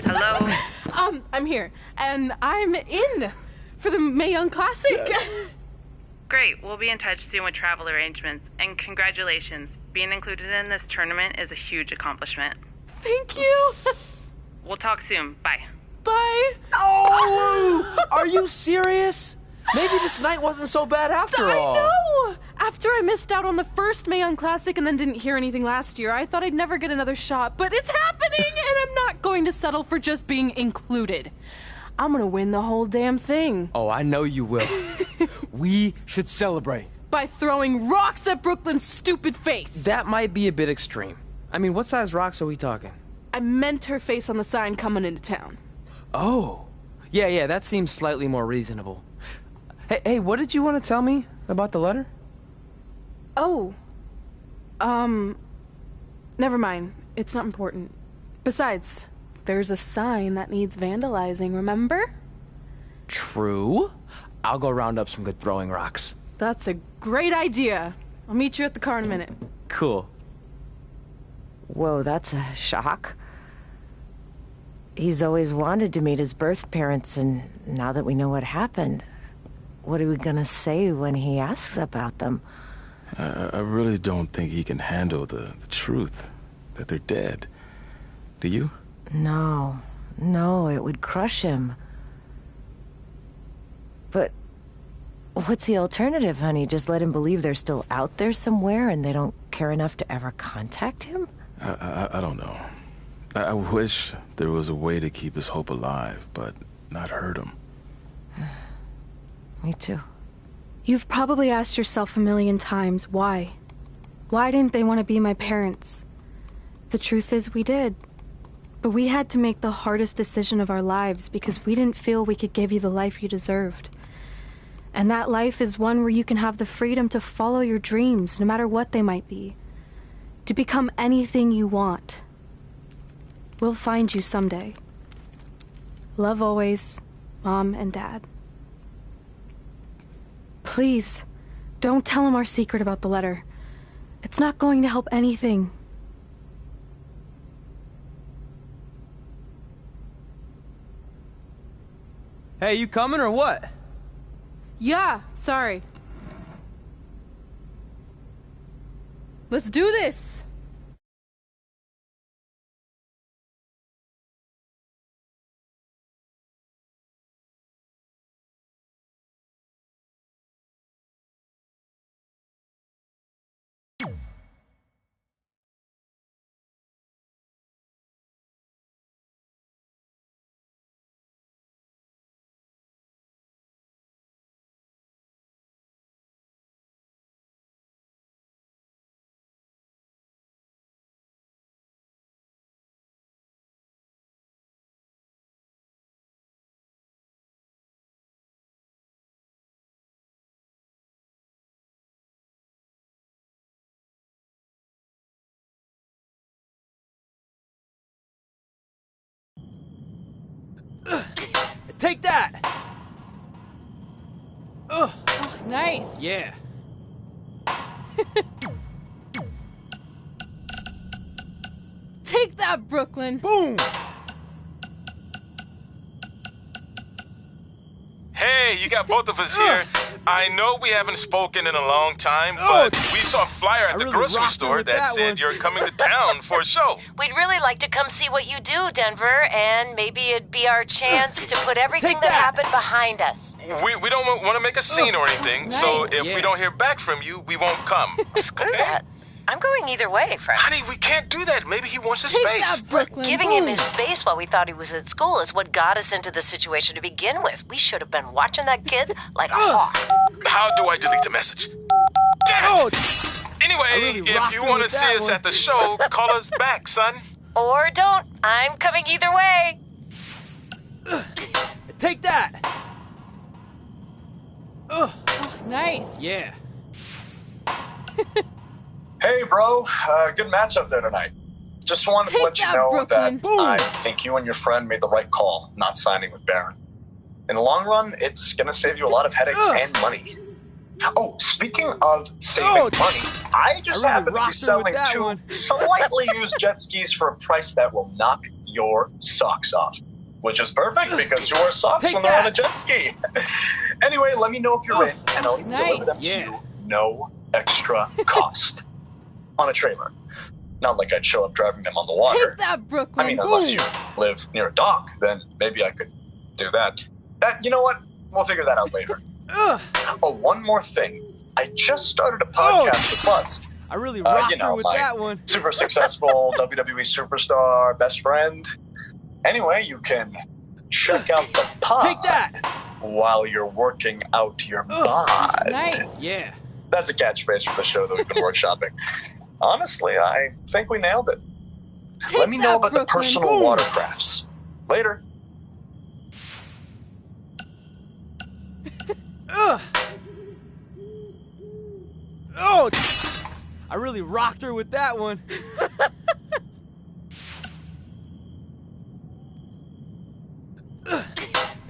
Hello? I'm here, and I'm in for the Mae Young Classic. Great, we'll be in touch soon with travel arrangements, and congratulations. Being included in this tournament is a huge accomplishment. Thank you. We'll talk soon. Bye. Bye. Oh! Are you serious? Maybe this night wasn't so bad after all. I know! After I missed out on the first Mae Young Classic and then didn't hear anything last year, I thought I'd never get another shot, but it's happening, and I'm not going to settle for just being included. I'm gonna win the whole damn thing. Oh, I know you will. We should celebrate. By throwing rocks at Brooklyn's stupid face. That might be a bit extreme. I mean, what size rocks are we talking? I meant her face on the sign coming into town. Oh. Yeah, that seems slightly more reasonable. Hey, what did you want to tell me about the letter? Oh. Never mind. It's not important. Besides, there's a sign that needs vandalizing, remember? True. I'll go round up some good throwing rocks. That's a great idea. I'll meet you at the car in a minute. Cool. Whoa, that's a shock. He's always wanted to meet his birth parents, and now that we know what happened, what are we gonna say when he asks about them? I really don't think he can handle the truth, that they're dead. Do you? No, it would crush him. But what's the alternative, honey? Just let him believe they're still out there somewhere and they don't care enough to ever contact him? I don't know. I wish there was a way to keep his hope alive, but not hurt him. Me too. You've probably asked yourself a million times, why? Why didn't they want to be my parents? The truth is, we did. But we had to make the hardest decision of our lives because we didn't feel we could give you the life you deserved. And that life is one where you can have the freedom to follow your dreams, no matter what they might be. To become anything you want. We'll find you someday. Love always, Mom and Dad. Please, don't tell him our secret about the letter. It's not going to help anything. Hey, you coming or what? Yeah, sorry. Let's do this! Take that! Ugh. Oh, nice! Yeah. Take that, Brooklyn! Boom! Hey, you got both of us here. I know we haven't spoken in a long time, but we saw a flyer at the grocery store that said you're coming to town for a show. We'd really like to come see what you do, Denver, and maybe it'd be our chance to put everything that happened behind us. We don't want to make a scene or anything, so if we don't hear back from you, we won't come. Screw that. I'm going either way, friend. Honey, we can't do that. Maybe he wants his Take space. that, Brooklyn. Giving him his space while we thought he was at school is what got us into the situation to begin with. We should have been watching that kid like a hawk. How do I delete the message? Damn it! Anyway, if you want to see us at the show, call us back, son. Or don't. I'm coming either way. Take that! Ugh. Oh, nice! Yeah. Hey, bro. Good match up there tonight. Just wanted to let you know Brooklyn. that I think you and your friend made the right call not signing with Baron. In the long run, it's going to save you a lot of headaches and money. Oh, speaking of saving money, I just happen to be selling 2 slightly used jet skis for a price that will knock your socks off. Which is perfect because you wear socks when they're on a jet ski. Anyway, let me know if you're in, and I'll even deliver them to you. No extra cost. On a trailer. Not like I'd show up driving them on the water. Take that, Brooklyn! I mean, unless you live near a dock, then maybe I could do that. You know what? We'll figure that out later. Oh, one more thing. I just started a podcast with Buzz. I really rocked her with my that one. super successful WWE superstar best friend. Anyway, you can check out the pod. Take that! While you're working out your bod. Nice! Yeah. That's a catchphrase for the show that we've been workshopping. Honestly, I think we nailed it. Let me know about the personal watercrafts. Later. Ugh. Oh! I really rocked her with that one.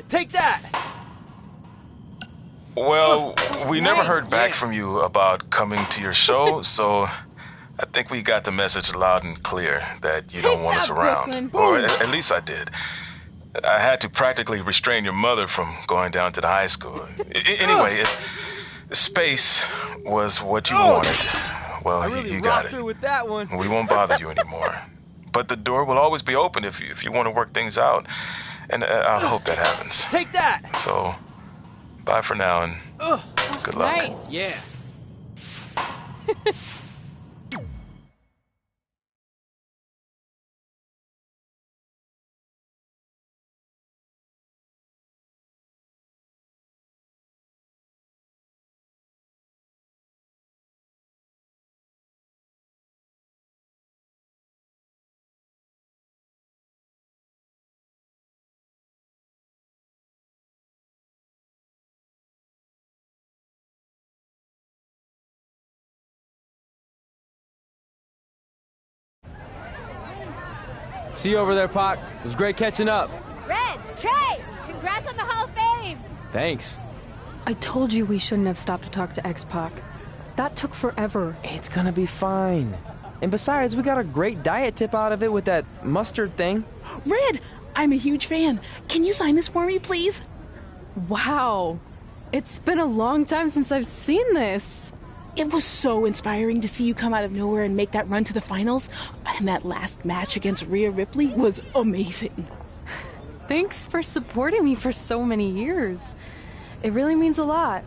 Take that! Well, we never heard back from you about coming to your show, so I think we got the message loud and clear that you don't want us around. Or at least I did. I had to practically restrain your mother from going down to the high school. Anyway, if space was what you wanted, well, you got it. With that one. We won't bother you anymore. But the door will always be open if you want to work things out, and I hope that happens. Take that! So, bye for now, and good luck. Nice! Yeah. See you over there, Pac. It was great catching up. Red, Trey, congrats on the Hall of Fame. Thanks. I told you we shouldn't have stopped to talk to X-Pac. That took forever. It's gonna be fine. And besides, we got a great diet tip out of it with that mustard thing. Red, I'm a huge fan. Can you sign this for me, please? Wow. It's been a long time since I've seen this. It was so inspiring to see you come out of nowhere and make that run to the finals. And that last match against Rhea Ripley was amazing. Thanks for supporting me for so many years. It really means a lot.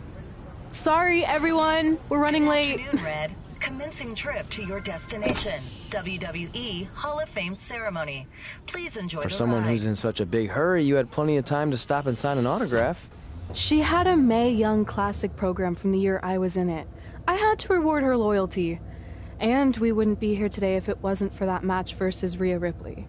Sorry, everyone. We're running late. Good afternoon, Red. Commencing trip to your destination. WWE Hall of Fame ceremony. Please enjoy For the someone ride. who's in such a big hurry, you had plenty of time to stop and sign an autograph. She had a Mae Young Classic program from the year I was in it. I had to reward her loyalty. And we wouldn't be here today if it wasn't for that match versus Rhea Ripley.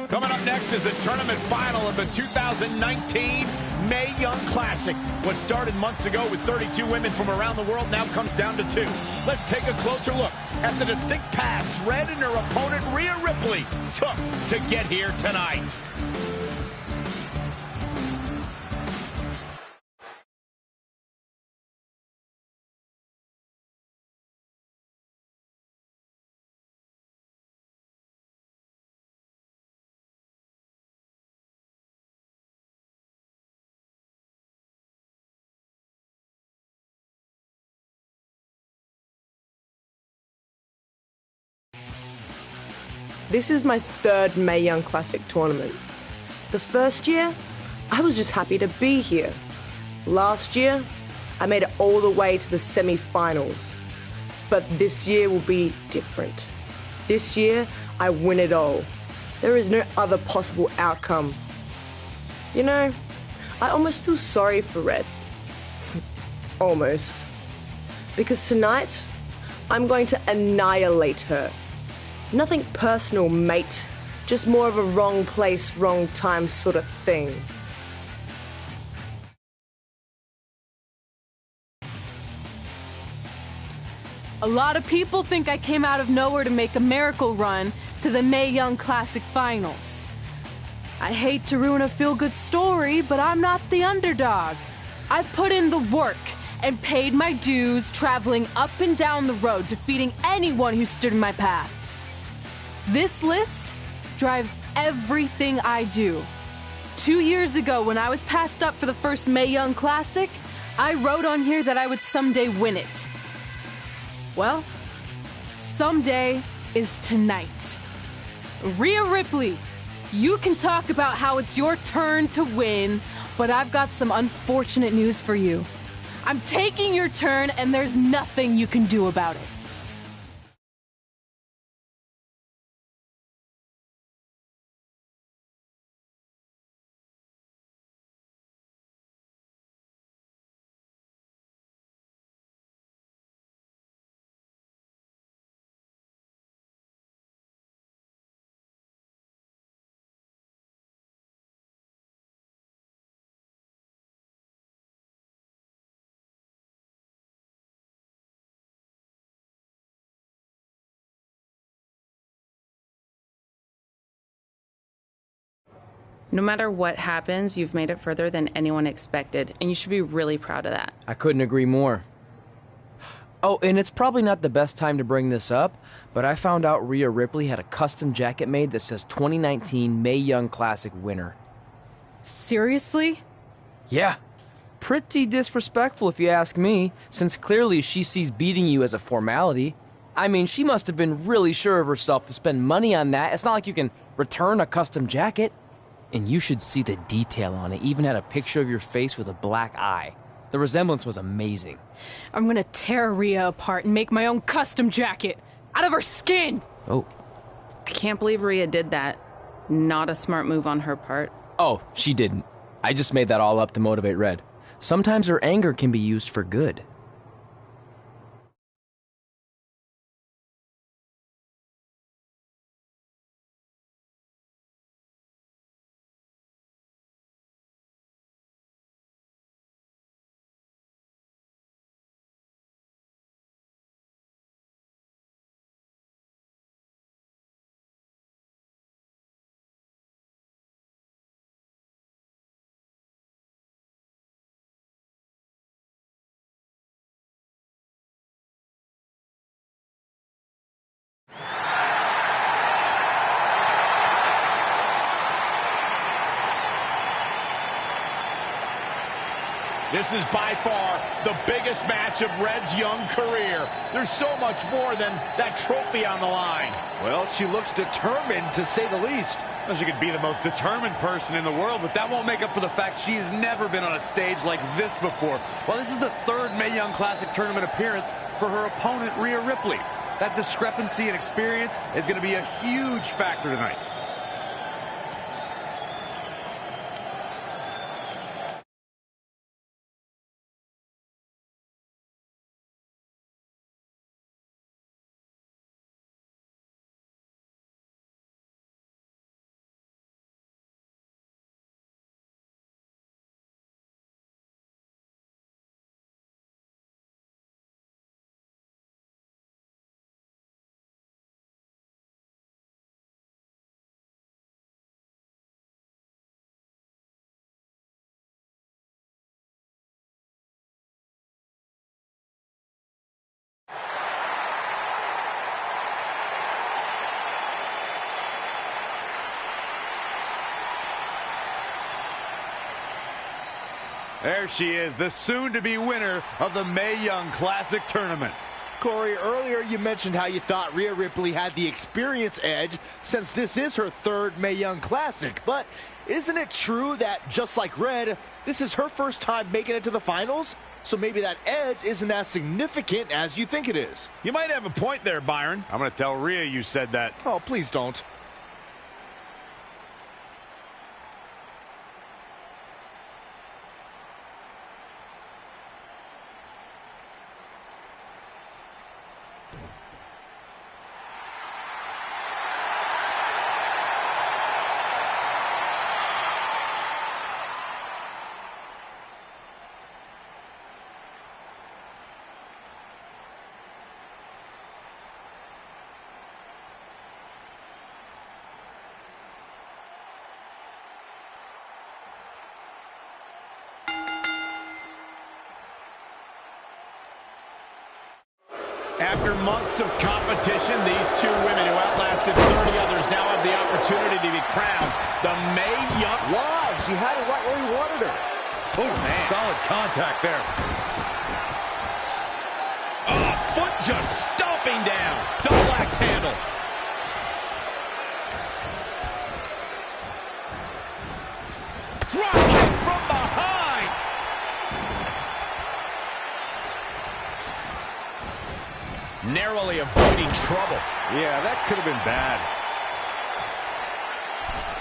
Coming up next is the tournament final of the 2019 Mae Young Classic. What started months ago with 32 women from around the world now comes down to 2. Let's take a closer look at the distinct paths Red and her opponent Rhea Ripley took to get here tonight. This is my 3rd Mae Young Classic tournament. The first year, I was just happy to be here. Last year, I made it all the way to the semi-finals. But this year will be different. This year, I win it all. There is no other possible outcome. You know, I almost feel sorry for Red. Almost. Because tonight, I'm going to annihilate her. Nothing personal, mate. Just more of a wrong place, wrong time sort of thing. A lot of people think I came out of nowhere to make a miracle run to the Mae Young Classic finals. I hate to ruin a feel-good story, but I'm not the underdog. I've put in the work and paid my dues traveling up and down the road, defeating anyone who stood in my path. This list drives everything I do. 2 years ago, when I was passed up for the first Mae Young Classic, I wrote on here that I would someday win it. Well, someday is tonight. Rhea Ripley, you can talk about how it's your turn to win, but I've got some unfortunate news for you. I'm taking your turn, and there's nothing you can do about it. No matter what happens, you've made it further than anyone expected, and you should be really proud of that. I couldn't agree more. Oh, and it's probably not the best time to bring this up, but I found out Rhea Ripley had a custom jacket made that says 2019 Mae Young Classic winner. Seriously? Yeah. Pretty disrespectful if you ask me, since clearly she sees beating you as a formality. I mean, she must have been really sure of herself to spend money on that. It's not like you can return a custom jacket. And you should see the detail on it. Even had a picture of your face with a black eye. The resemblance was amazing. I'm gonna tear Rhea apart and make my own custom jacket out of her skin. Oh. I can't believe Rhea did that. Not a smart move on her part. Oh, she didn't. I just made that all up to motivate Red. Sometimes her anger can be used for good. This is by far the biggest match of Red's young career. There's so much more than that trophy on the line. Well, she looks determined, to say the least. Well, she could be the most determined person in the world, but that won't make up for the fact she has never been on a stage like this before. Well, this is the third Mae Young Classic tournament appearance for her opponent, Rhea Ripley. That discrepancy in experience is going to be a huge factor tonight. There she is, the soon-to-be winner of the Mae Young Classic Tournament. Corey, earlier you mentioned how you thought Rhea Ripley had the experience edge since this is her third Mae Young Classic. But isn't it true that, just like Red, this is her first time making it to the finals? So maybe that edge isn't as significant as you think it is. You might have a point there, Byron. I'm going to tell Rhea you said that. Oh, please don't. After months of competition, these two women who outlasted 30 others now have the opportunity to be crowned the Mae Young. Wow, she had it right where he wanted her. Oh, man. Solid contact there. Oh, foot just stomping down. Double axe handle. Drop kick from behind. Narrowly avoiding trouble. Yeah, that could have been bad.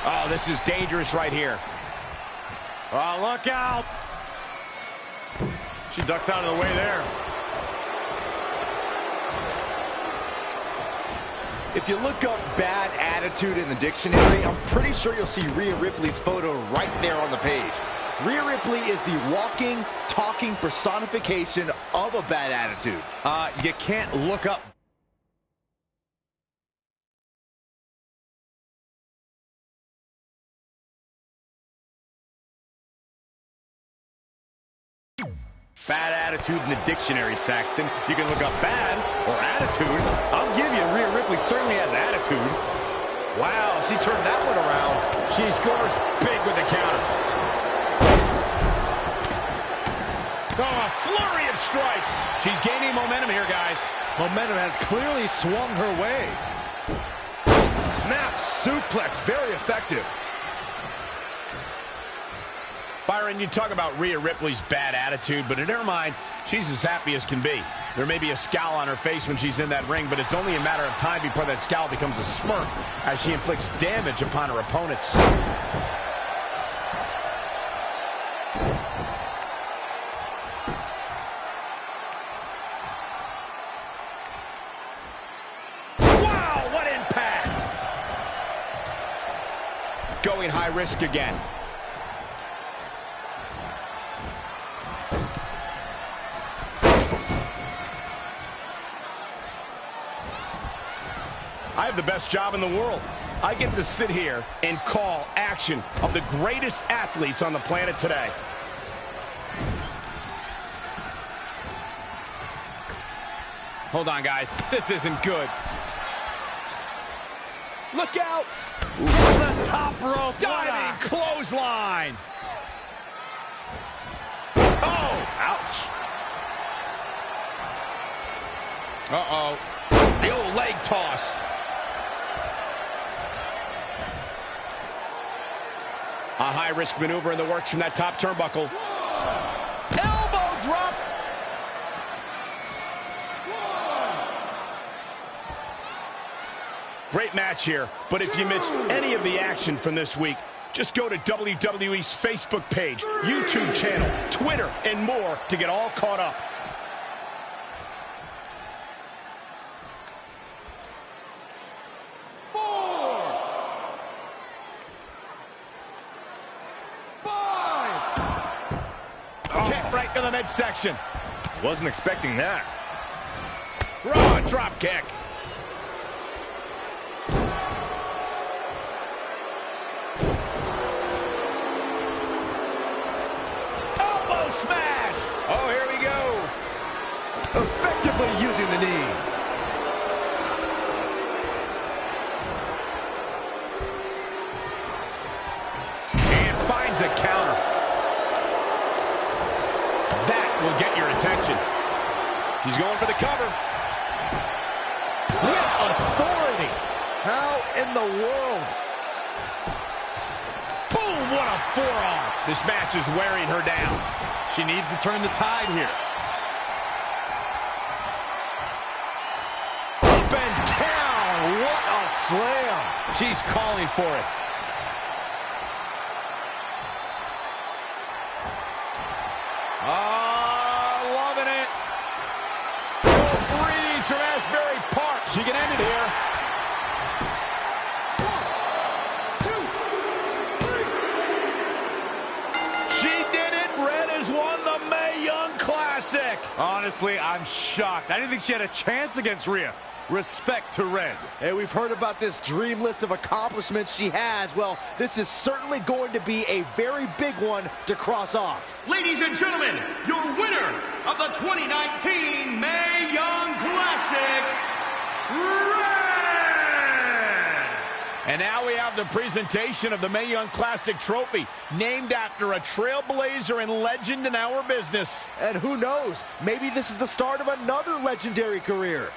Oh, this is dangerous right here. Oh, look out. She ducks out of the way there. If you look up bad attitude in the dictionary, I'm pretty sure you'll see Rhea Ripley's photo right there on the page. Rhea Ripley is the walking, talking personification of a bad attitude. You can't look up. Bad attitude in the dictionary, Saxton. You can look up bad or attitude. I'll give you Rhea Ripley certainly has attitude. Wow, she turned that one around. She scores big with the counter. Oh, a flurry of strikes. She's gaining momentum here, guys. Momentum has clearly swung her way. Snap suplex, very effective. Byron, you talk about Rhea Ripley's bad attitude, but in her mind, she's as happy as can be. There may be a scowl on her face when she's in that ring, but it's only a matter of time before that scowl becomes a smirk as she inflicts damage upon her opponents. Wow, what impact! Going high risk again. I have the best job in the world. I get to sit here and call action of the greatest athletes on the planet today. Hold on, guys. This isn't good. Look out! Ooh. The top rope. Diving clothesline. Oh, Ouch. Uh-oh. The old leg toss. A high-risk maneuver in the works from that top turnbuckle. Elbow drop. Great match here, but if you missed any of the action from this week, just go to WWE's Facebook page, YouTube channel, Twitter, and more to get all caught up. Kick right to the midsection. Wasn't expecting that. Raw drop kick. Elbow smash. Oh, here we go. Effectively using the knee. And finds a counter. Will get your attention. She's going for the cover. With authority. How in the world? Boom, what a forearm. This match is wearing her down. She needs to turn the tide here. Up and down. What a slam. She's calling for it. From Asbury Park. She can end it here. 1, 2, 3. She did it. Red has won the Mae Young Classic. Honestly, I'm shocked. I didn't think she had a chance against Rhea. Respect to Red. Hey, we've heard about this dream list of accomplishments she has. Well, this is certainly going to be a very big one to cross off. Ladies and gentlemen, your winner of the 2019 Mae Young Classic, Red! And now we have the presentation of the Mae Young Classic trophy, named after a trailblazer and legend in our business. And who knows, maybe this is the start of another legendary career.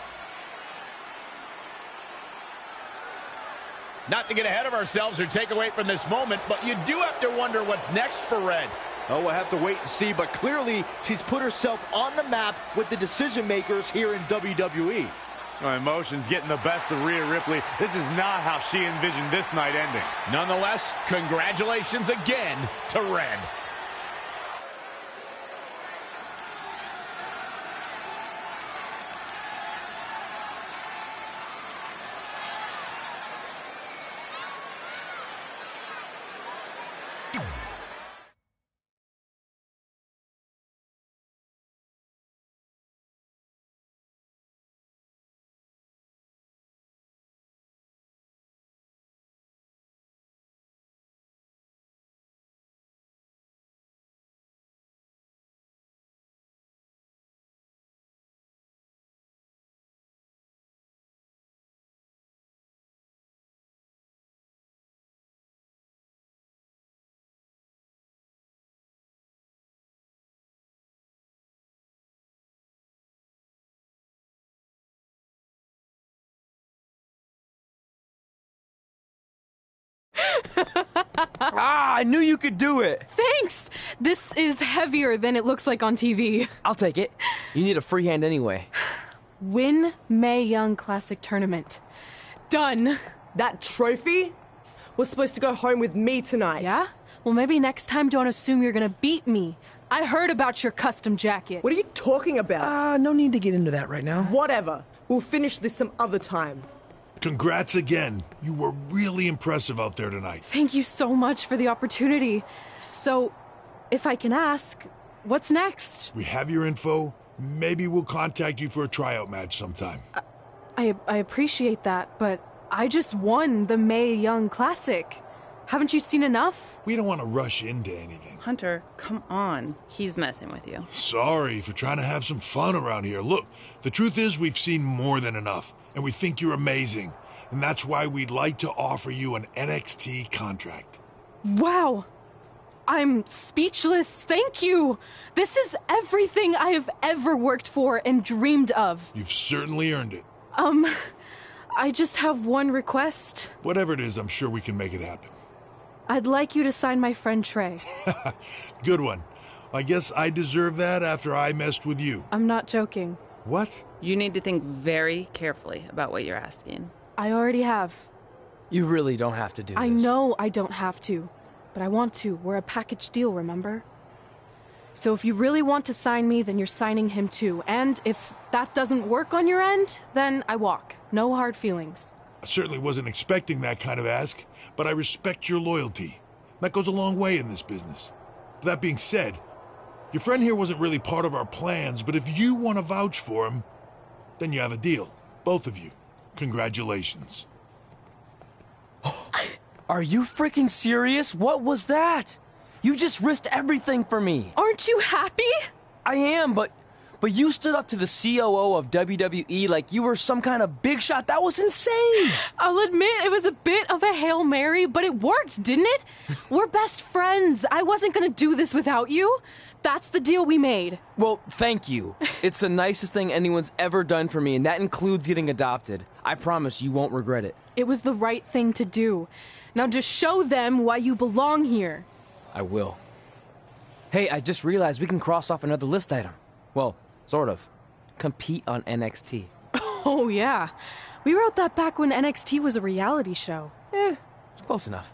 Not to get ahead of ourselves or take away from this moment, but you do have to wonder what's next for Red. Oh, we'll have to wait and see, but clearly she's put herself on the map with the decision makers here in WWE. My emotions getting the best of Rhea Ripley. This is not how she envisioned this night ending. Nonetheless, congratulations again to Red. I knew you could do it. Thanks! This is heavier than it looks like on TV. I'll take it. You need a free hand anyway. Win Mae Young Classic Tournament. Done. That trophy was supposed to go home with me tonight. Yeah? Well, maybe next time don't assume you're gonna beat me. I heard about your custom jacket. What are you talking about? No need to get into that right now. Whatever. We'll finish this some other time. Congrats again. You were really impressive out there tonight. Thank you so much for the opportunity. So, if I can ask, what's next? We have your info. Maybe we'll contact you for a tryout match sometime. I appreciate that, but I just won the Mae Young Classic. Haven't you seen enough? We don't want to rush into anything. Hunter, come on. He's messing with you. Sorry for trying to have some fun around here. Look, the truth is we've seen more than enough, and we think you're amazing. And that's why we'd like to offer you an NXT contract. Wow! I'm speechless. Thank you. This is everything I have ever worked for and dreamed of. You've certainly earned it. I just have one request. Whatever it is, I'm sure we can make it happen. I'd like you to sign my friend Trey. Good one. I guess I deserve that after I messed with you. I'm not joking. What? You need to think very carefully about what you're asking. I already have. You really don't have to do this. I know I don't have to, but I want to. We're a package deal, remember? So if you really want to sign me, then you're signing him too. And if that doesn't work on your end, then I walk. No hard feelings. I certainly wasn't expecting that kind of ask, but I respect your loyalty. That goes a long way in this business. That being said, your friend here wasn't really part of our plans, but if you want to vouch for him, then you have a deal. Both of you. Congratulations. Are you freaking serious? What was that? You just risked everything for me. Aren't you happy? I am, but you stood up to the COO of WWE like you were some kind of big shot. That was insane. I'll admit it was a bit of a Hail Mary, but it worked, didn't it? We're best friends. I wasn't gonna do this without you. That's the deal we made. Well, thank you. It's the nicest thing anyone's ever done for me, and that includes getting adopted. I promise you won't regret it. It was the right thing to do. Now just show them why you belong here. I will. Hey, I just realized we can cross off another list item. Well, sort of. Compete on NXT. Oh, yeah. We wrote that back when NXT was a reality show. It's close enough.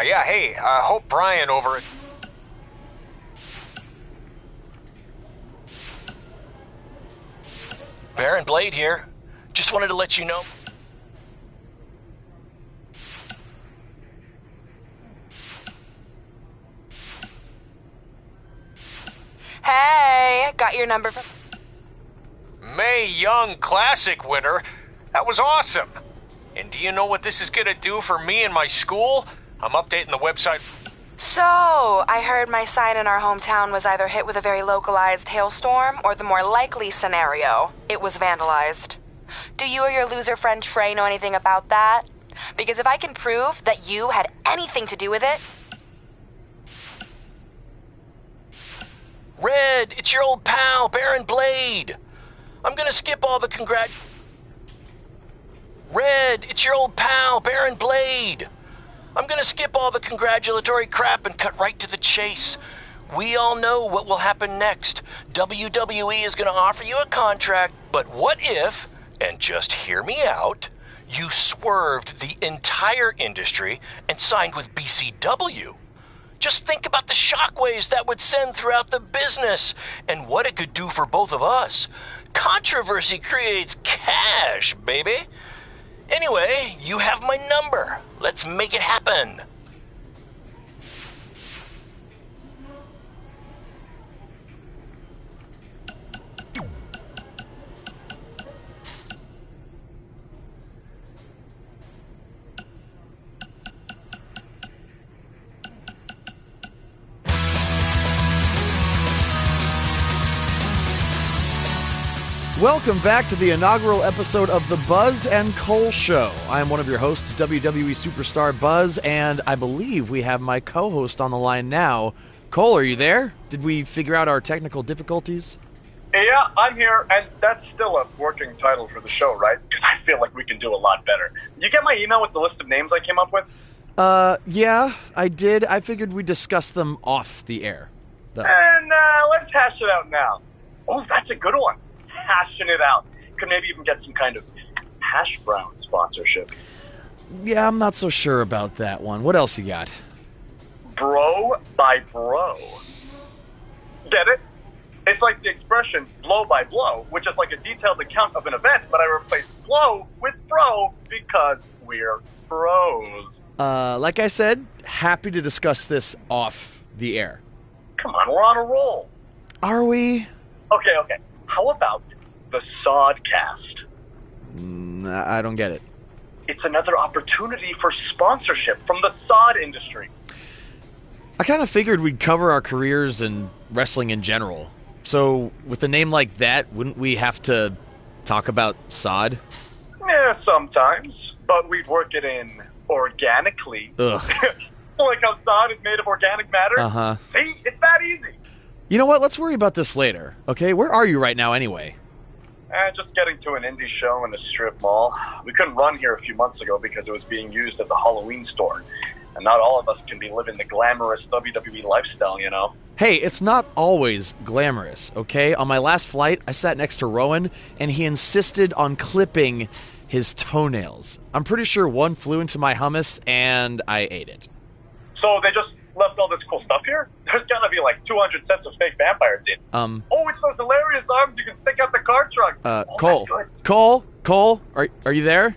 Yeah, hey, hope Brian over at... Baron Blade here. Just wanted to let you know. Hey, got your number from... Mae Young Classic winner. That was awesome. And do you know what this is gonna do for me and my school? I'm updating the website. So, I heard my sign in our hometown was either hit with a very localized hailstorm or the more likely scenario, it was vandalized. Do you or your loser friend Trey know anything about that? Because if I can prove that you had anything to do with it... Red, it's your old pal, Baron Blade. I'm gonna skip all the Red, it's your old pal, Baron Blade. I'm gonna skip all the congratulatory crap and cut right to the chase. We all know what will happen next. WWE is gonna offer you a contract, but what if, and just hear me out, you swerved the entire industry and signed with BCW? Just think about the shockwaves that would send throughout the business and what it could do for both of us. Controversy creates cash, baby. Anyway, you have my number. Let's make it happen. Welcome back to the inaugural episode of The Buzz and Cole Show. I am one of your hosts, WWE superstar Buzz, and I believe we have my co-host on the line now. Cole, are you there? Did we figure out our technical difficulties? Yeah, I'm here, and that's still a working title for the show, right? Because I feel like we can do a lot better. You get my email with the list of names I came up with? Yeah, I did. I figured we'd discuss them off the air, though. And let's hash it out now. Oh, that's a good one. Hashing it out. Could maybe even get some kind of hash brown sponsorship. Yeah, I'm not so sure about that one. What else you got? Bro by bro. Get it? It's like the expression blow by blow, which is like a detailed account of an event, but I replaced blow with bro because we're bros. Like I said, happy to discuss this off the air. Come on, we're on a roll. Are we? Okay. How about the Sodcast? I don't get it. It's another opportunity for sponsorship from the sod industry. I kind of figured we'd cover our careers and wrestling in general. So, with a name like that, wouldn't we have to talk about sod? Yeah, sometimes. But we'd work it in organically. Ugh. Like how sod is made of organic matter? Uh-huh. See? It's that easy. You know what? Let's worry about this later, okay? Where are you right now anyway? Just getting to an indie show in a strip mall. We couldn't run here a few months ago because it was being used as a Halloween store. And not all of us can be living the glamorous WWE lifestyle, you know? Hey, it's not always glamorous, okay? On my last flight, I sat next to Rowan, and he insisted on clipping his toenails. I'm pretty sure one flew into my hummus, and I ate it. So they just left all this cool stuff here? There's gotta be like 200 sets of fake vampires in. Oh, it's those hilarious arms you can stick out the car trunk. Cole, are you there?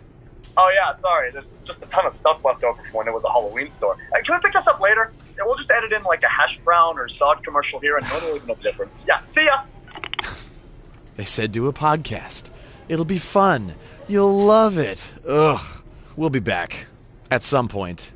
Oh yeah, sorry. There's just a ton of stuff left over from when it was a Halloween store. Can we pick this up later? Yeah, we'll just edit in like a hash brown or sod commercial here and no one will even know the difference. Yeah, see ya! They said do a podcast. It'll be fun. You'll love it. Ugh. We'll be back. At some point.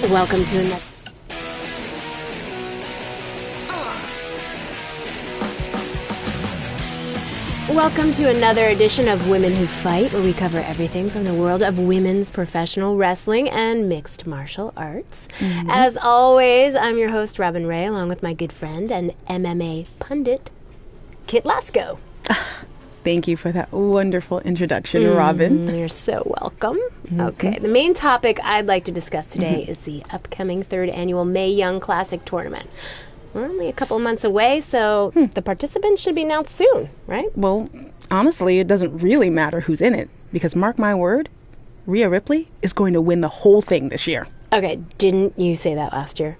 Welcome to another... Welcome to another edition of Women Who Fight, where we cover everything from the world of women's professional wrestling and mixed martial arts. Mm-hmm. As always, I'm your host, Robin Ray, along with my good friend and MMA pundit, Kit Lasko. Thank you for that wonderful introduction, Robin. You're so welcome. Okay, the main topic I'd like to discuss today is the upcoming 3rd annual Mae Young Classic tournament. We're only a couple months away, so the participants should be announced soon, right? Well, honestly, it doesn't really matter who's in it, because mark my word, Rhea Ripley is going to win the whole thing this year. Okay, didn't you say that last year?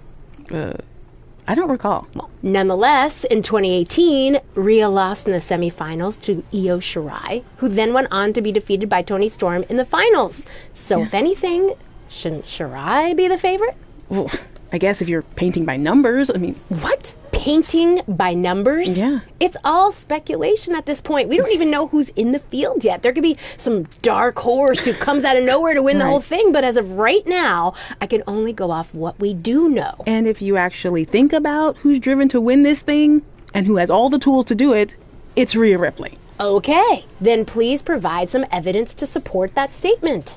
I don't recall. Well, nonetheless, in 2018, Rhea lost in the semifinals to Io Shirai, who then went on to be defeated by Toni Storm in the finals. So, if anything, shouldn't Shirai be the favorite? Well, I guess if you're painting by numbers, I mean... What? Painting by numbers? Yeah. It's all speculation at this point. We don't even know who's in the field yet. There could be some dark horse who comes out of nowhere to win the whole thing, but as of right now, I can only go off what we do know. And if you actually think about who's driven to win this thing, and who has all the tools to do it, it's Rhea Ripley. Okay, then please provide some evidence to support that statement.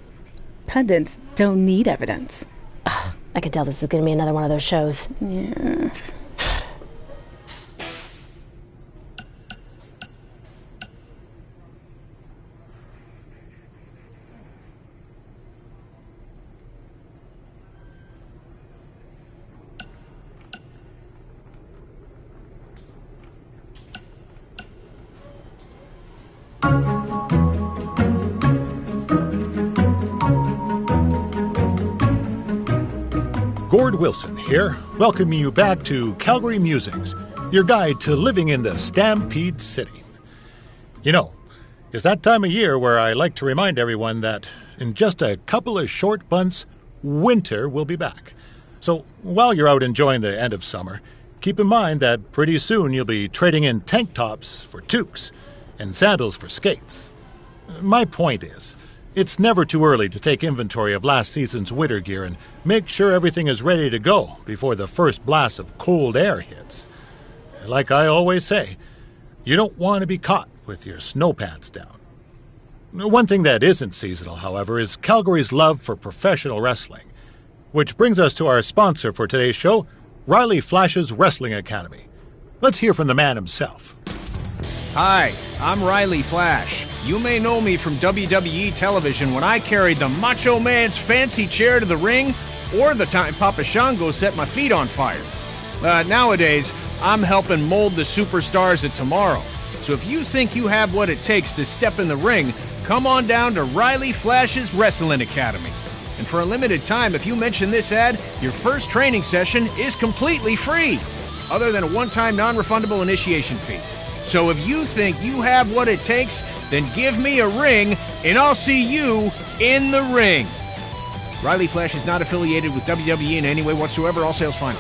Pundits don't need evidence. Ugh, I can tell this is going to be another one of those shows. Yeah. Gord Wilson here, welcoming you back to Calgary Musings, your guide to living in the Stampede City. You know, it's that time of year where I like to remind everyone that in just a couple of short months, winter will be back. So while you're out enjoying the end of summer, keep in mind that pretty soon you'll be trading in tank tops for toques and sandals for skates. My point is, it's never too early to take inventory of last season's winter gear and make sure everything is ready to go before the first blast of cold air hits. Like I always say, you don't want to be caught with your snow pants down. One thing that isn't seasonal, however, is Calgary's love for professional wrestling. Which brings us to our sponsor for today's show, Riley Flash's Wrestling Academy. Let's hear from the man himself. Hi, I'm Riley Flash. You may know me from WWE television when I carried the Macho Man's fancy chair to the ring, or the time Papa Shango set my feet on fire. Nowadays, I'm helping mold the superstars of tomorrow. So if you think you have what it takes to step in the ring, come on down to Riley Flash's Wrestling Academy. And for a limited time, if you mention this ad, your first training session is completely free, other than a one-time non-refundable initiation fee. So if you think you have what it takes, then give me a ring, and I'll see you in the ring. Riley Flash is not affiliated with WWE in any way whatsoever. All sales final.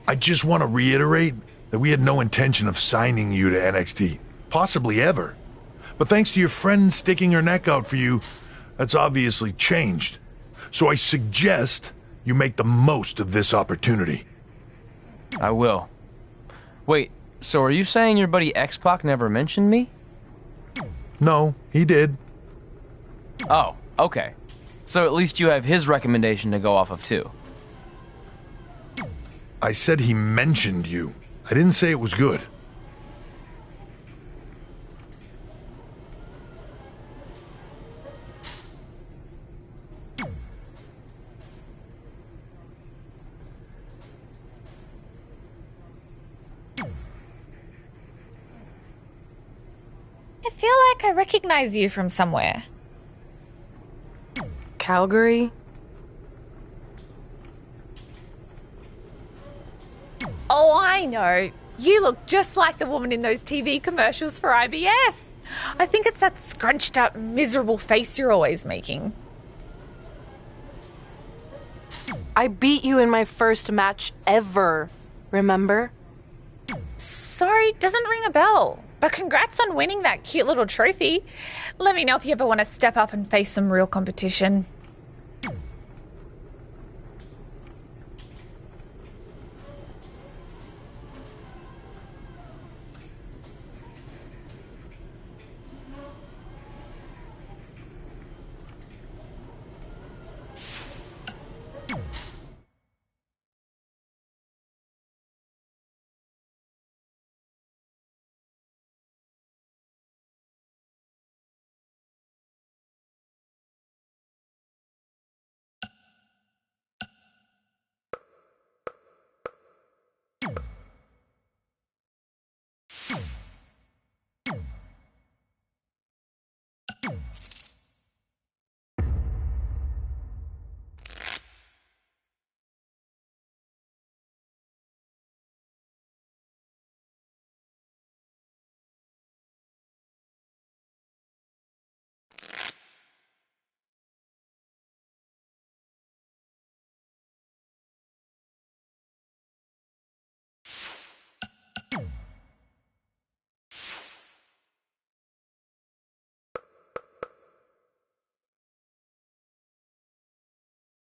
I just want to reiterate that we had no intention of signing you to NXT, possibly ever. But thanks to your friend sticking her neck out for you, that's obviously changed. So I suggest you make the most of this opportunity. I will. Wait, so are you saying your buddy X-Pac never mentioned me? No, he did. Oh, okay. So at least you have his recommendation to go off of too. I said he mentioned you. I didn't say it was good. I feel like I recognize you from somewhere. Calgary? Oh, I know. You look just like the woman in those TV commercials for IBS. I think it's that scrunched up, miserable face you're always making. I beat you in my first match ever, remember? Sorry, doesn't ring a bell. But congrats on winning that cute little trophy. Let me know if you ever want to step up and face some real competition.